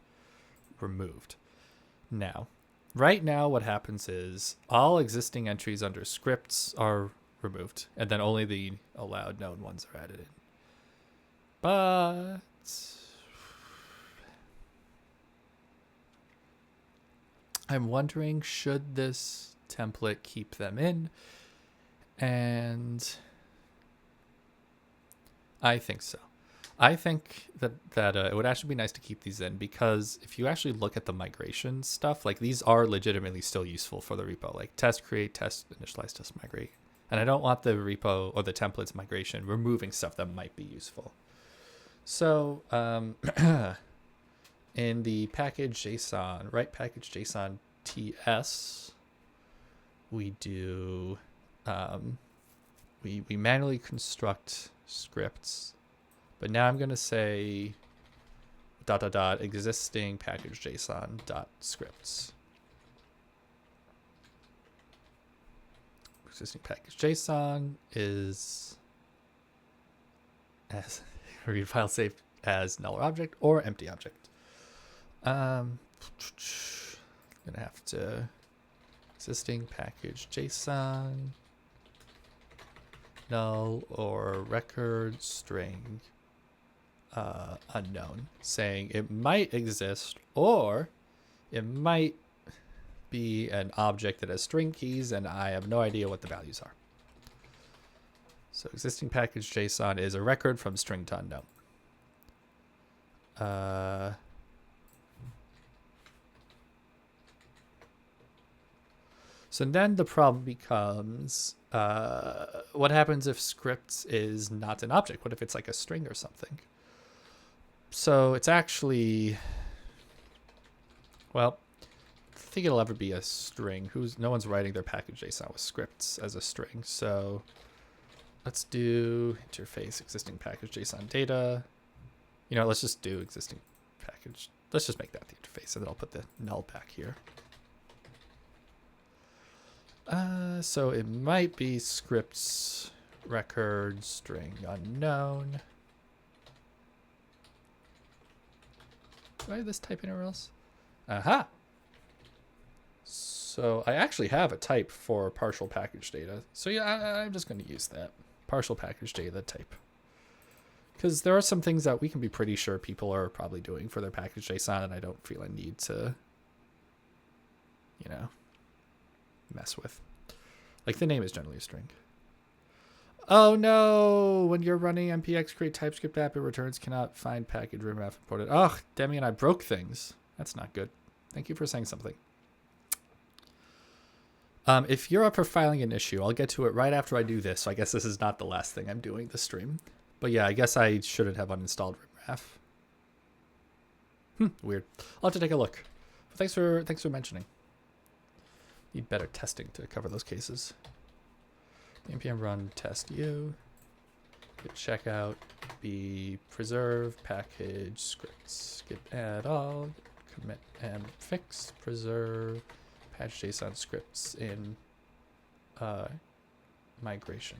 removed. Now, right now what happens is all existing entries under scripts are removed, and then only the allowed known ones are added in. But I'm wondering, should this template keep them in? And I think so. I think that it would actually be nice to keep these in, because if you actually look at the migration stuff, like these are legitimately still useful for the repo, like test create, test initialize, test migrate. And I don't want the repo or the templates migration removing stuff that might be useful. So in the package JSON, right package JSON TS, we do we manually construct scripts. But now I'm going to say ... existing package JSON .scripts. Existing package JSON is as read file saved as null object or empty object. I'm going to have to existing package JSON null or record string unknown, saying it might exist or it might be an object that has string keys and I have no idea what the values are. So existing package JSON is a record from string to unknown. So then the problem becomes, what happens if scripts is not an object? What if it's like a string or something? So it's actually, well, I think it'll ever be a string. No one's writing their package JSON with scripts as a string. So let's do interface existing package JSON data. You know, let's just do existing package. Let's just make that the interface, and then I'll put the null back here. So it might be scripts record string unknown. Do I have this type anywhere else? Aha! So I actually have a type for partial package data. So yeah, I'm just going to use that. Partial package data type. Because there are some things that we can be pretty sure people are probably doing for their package JSON, and I don't feel a need to, you know, mess with. Like the name is generally a string. Oh no! When you're running npx create-typescript-app, it returns cannot find package rootmap imported. Ugh, Demi and I broke things. That's not good. Thank you for saying something. If you're up for filing an issue, I'll get to it right after I do this. So I guess this is not the last thing I'm doing this stream. But yeah, I guess I shouldn't have uninstalled rootmap. Weird. I'll have to take a look. But thanks for mentioning. Need better testing to cover those cases. npm run test u, git checkout, b preserve package scripts, git add all, commit and fix, preserve patch JSON scripts in migration.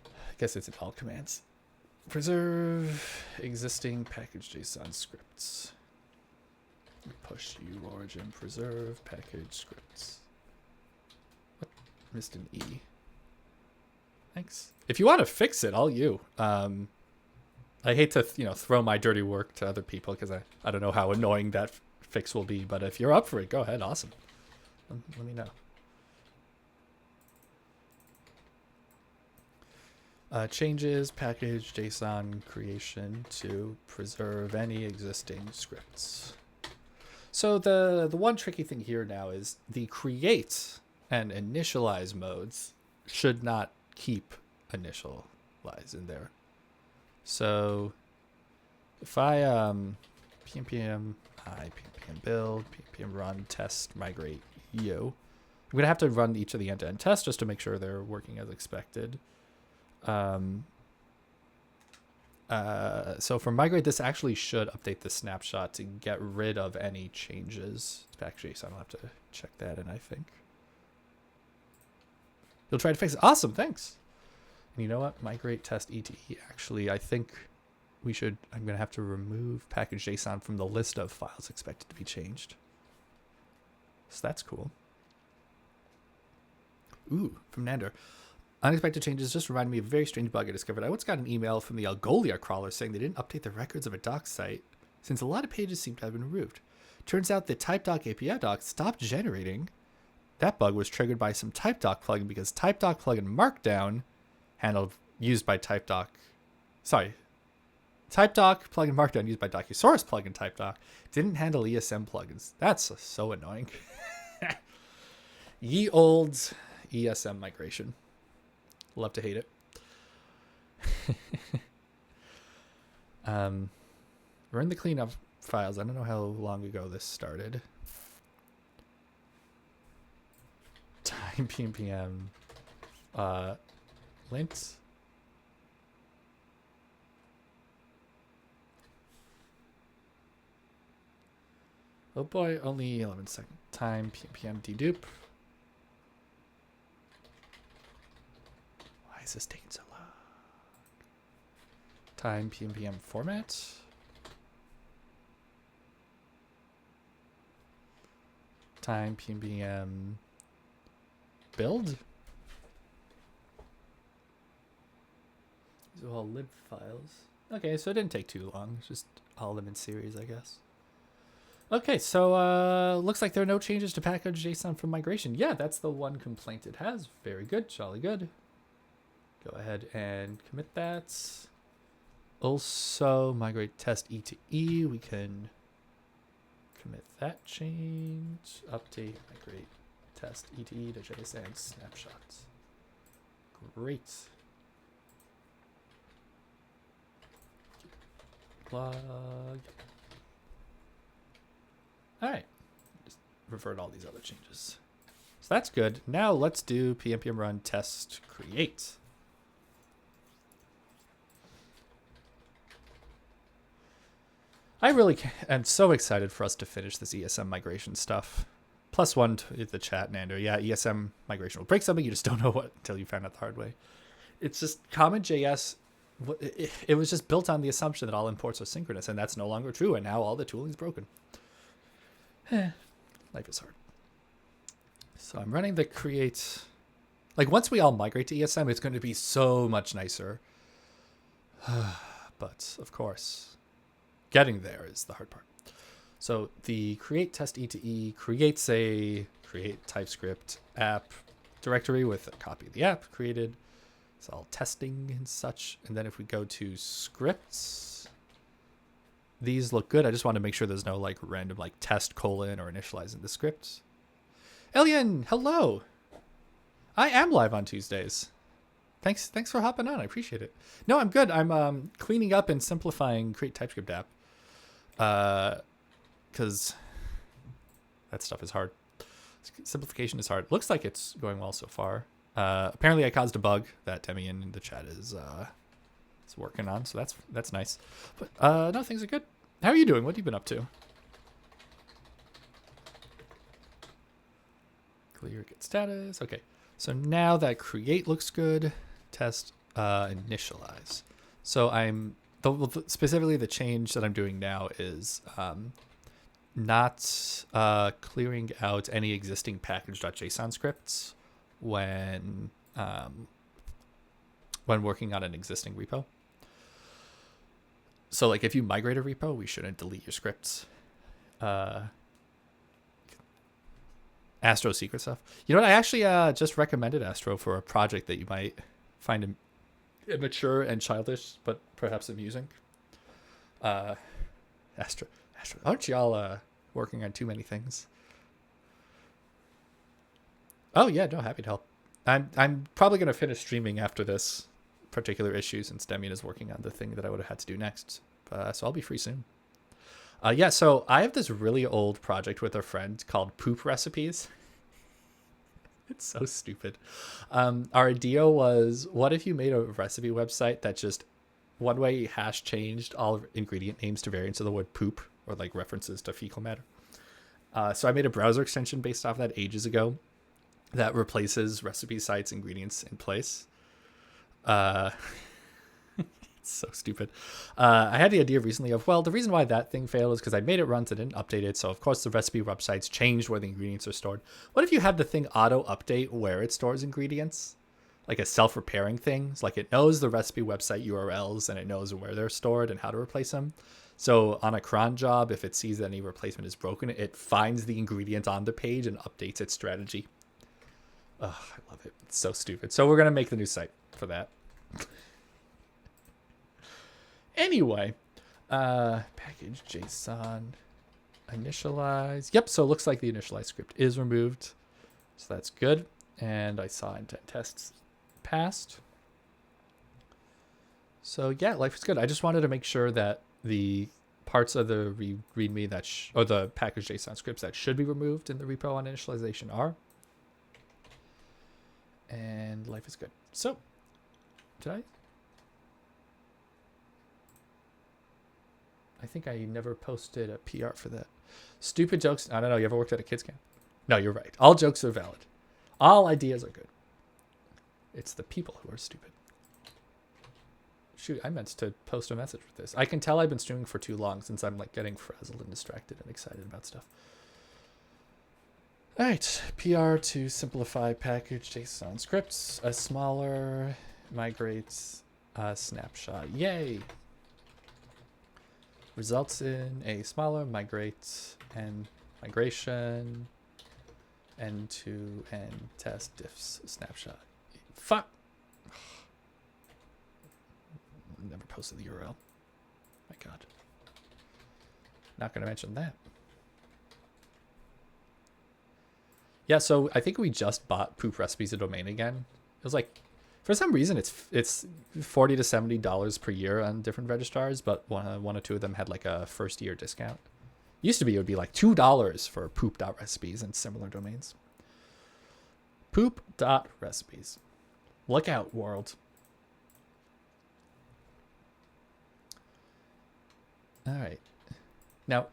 I guess it's in all commands. Preserve existing package JSON scripts. Push u origin preserve package scripts. What? Missed an E. Thanks. If you want to fix it, all you. I hate to throw my dirty work to other people because I don't know how annoying that fix will be, but if you're up for it, go ahead. Awesome. Let me know. Changes package JSON creation to preserve any existing scripts. So the one tricky thing here now is the create and initialize modes should not keep initialize in there. So if I pnpm I pnpm build pnpm run test migrate you, I'm gonna have to run each of the end-to-end tests just to make sure they're working as expected. So for migrate, this actually should update the snapshot to get rid of any changes to package JSON. I'll have to check that in, I think. You'll try to fix it. Awesome, thanks. And you know what? Migrate test ete. Actually, I think I'm going to have to remove package JSON from the list of files expected to be changed. So that's cool. Ooh, from Nander. Unexpected changes just reminded me of a very strange bug I discovered. I once got an email from the Algolia crawler saying they didn't update the records of a doc site since a lot of pages seem to have been removed. Turns out the TypeDoc API doc stopped generating. That bug was triggered by some TypeDoc plugin because TypeDoc plugin Markdown used by TypeDoc plugin Markdown used by Docusaurus plugin TypeDoc didn't handle ESM plugins. That's so annoying. Ye old ESM migration. Love to hate it. We're in the cleanup files. I don't know how long ago this started. Time pnpm lint. Oh boy, only 11 seconds. Time pnpm dedupe. Why is this taking so long? Time pnpm format. Time pnpm build. These are all lib files. Okay, so it didn't take too long. It's just all of them in series, I guess. Okay, so looks like there are no changes to package JSON from migration. Yeah, that's the one complaint it has. Very good, jolly good. Go ahead and commit that. Also, migrate test E to E. We can commit that change. Update, migrate test E to E to JSON snapshots. Great. Plug. All right. Just revert all these other changes. So that's good. Now let's do pnpm run test create. I really am so excited for us to finish this ESM migration stuff. +1 to the chat, Nando. Yeah, ESM migration will break something. You just don't know what until you find out the hard way. It's just common JS. It was just built on the assumption that all imports are synchronous, and that's no longer true. And now all the tooling is broken. Life is hard. So I'm running the create. Like once we all migrate to ESM, it's going to be so much nicer. But of course, getting there is the hard part. So the create test E to E creates a create-typescript-app directory with a copy of the app created. It's all testing and such. And then if we go to scripts, these look good. I just want to make sure there's no like random like test : or initializing the script. Elian, hello. I am live on Tuesdays. Thanks for hopping on. I appreciate it. No, I'm good. I'm cleaning up and simplifying create-typescript-app. Because that stuff is hard. Simplification is hard. Looks like it's going well so far. Apparently I caused a bug that Demian in the chat is working on, so that's nice. But no, things are good. How are you doing? What have you been up to? Clear get status. Okay. So now that create looks good, test initialize. So specifically the change that I'm doing now is not clearing out any existing package.json scripts when working on an existing repo. So like if you migrate a repo, we shouldn't delete your scripts. Astro secret stuff. You know what? I actually just recommended Astro for a project that you might find immature and childish, but perhaps amusing. Astro. Aren't y'all working on too many things? Oh yeah, no, happy to help. I'm probably gonna finish streaming after this particular issue since Demian is working on the thing that I would have had to do next. So I'll be free soon. Yeah, so I have this really old project with a friend called Poop Recipes. It's so stupid. Our idea was, what if you made a recipe website that just one-way hash changed all ingredient names to variants of the word poop or like references to fecal matter? So I made a browser extension based off that ages ago that replaces recipe sites ingredients in place. It's so stupid. I had the idea recently of, well, the reason why that thing failed is because I made it once, I didn't update it. So of course the recipe websites changed where the ingredients are stored. What if you had the thing auto update where it stores ingredients? Like a self-repairing thing. Like it knows the recipe website URLs and it knows where they're stored and how to replace them. So on a cron job, if it sees that any replacement is broken, it finds the ingredient on the page and updates its strategy. Oh, I love it. It's so stupid. So we're going to make the new site for that. Anyway, package JSON initialize. Yep, so it looks like the initialize script is removed. So that's good. And I saw intent tests passed. So yeah, life is good. I just wanted to make sure that the parts of the README or the package JSON scripts that should be removed in the repo on initialization are. And life is good. So, did I think I never posted a PR for that. Stupid jokes. I don't know. You ever worked at a kids camp? No, you're right. All jokes are valid. All ideas are good. It's the people who are stupid. Shoot, I meant to post a message with this. I can tell I've been streaming for too long since I'm like getting frazzled and distracted and excited about stuff. All right, PR to simplify package JSON scripts. A smaller migrates snapshot. Yay! Results in a smaller migrate and migration end-to-end test diffs snapshot. Fuck! Never posted the URL. My God. Not going to mention that. Yeah, so I think we just bought Poop Recipes a domain again. It was like, for some reason, it's $40 to $70 per year on different registrars, but one or two of them had like a first year discount. Used to be, it would be like $2 for poop.recipes and similar domains. Poop.recipes. Look out, world. All right. Now,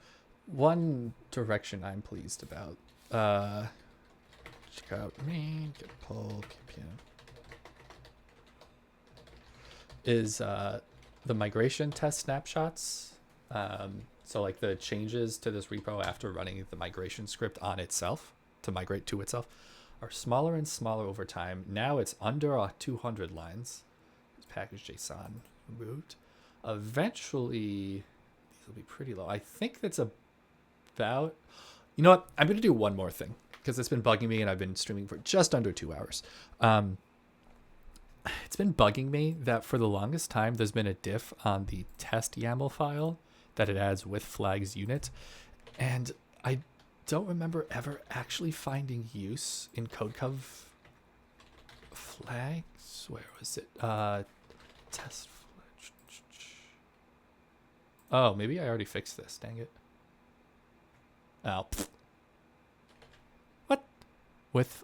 one direction I'm pleased about. Check out me, get pull, ppm. Is the migration test snapshots. So like the changes to this repo after running the migration script on itself to migrate to itself are smaller and smaller over time. Now it's under 200 lines. Package JSON removed. Eventually, these will be pretty low. I think that's about... You know what? I'm going to do one more thing because it's been bugging me and I've been streaming for just under 2 hours. It's been bugging me that for the longest time, there's been a diff on the test YAML file that it adds with flags unit. And I don't remember ever actually finding use in CodeCov flags. Where was it? Test. Oh, maybe I already fixed this. Dang it. Oh. What?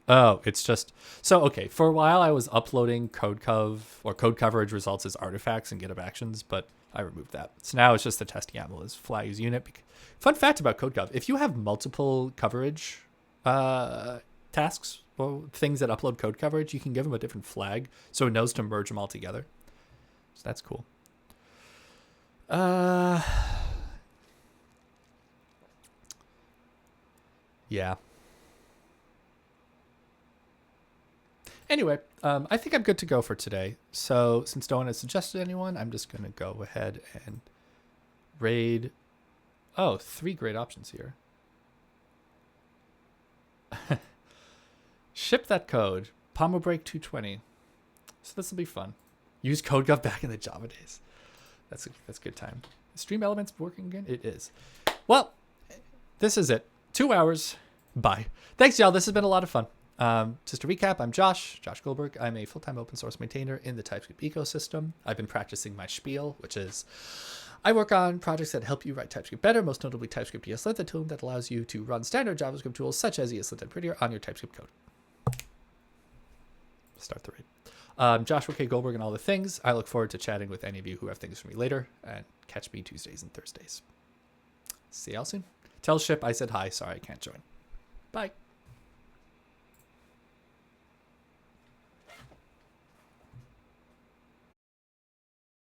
Oh, it's just so okay. For a while, I was uploading code coverage results as artifacts and GitHub Actions, but I removed that. So now it's just the test YAML as flag as unit. Fun fact about CodeGov: if you have multiple coverage tasks or things that upload code coverage, you can give them a different flag so it knows to merge them all together. So that's cool. Yeah. Anyway, I think I'm good to go for today. So since no one has suggested anyone, I'm just going to go ahead and raid. Oh, 3 great options here. Ship that code. Pomo Break 220. So this will be fun. Use CodeGov back in the Java days. That's a good time. Stream Elements working again? It is. Well, this is it. 2 hours. Bye. Thanks, y'all. This has been a lot of fun. Just to recap, I'm Josh Goldberg. I'm a full-time open source maintainer in the TypeScript ecosystem. I've been practicing my spiel, which is I work on projects that help you write TypeScript better, most notably TypeScript ESLint, the tool that allows you to run standard JavaScript tools such as ESLint and Prettier on your TypeScript code. Start the read. Joshua K. Goldberg and all the things. I look forward to chatting with any of you who have things for me later, and catch me Tuesdays and Thursdays. See y'all soon. Tell Ship I said hi. Sorry I can't join. Bye.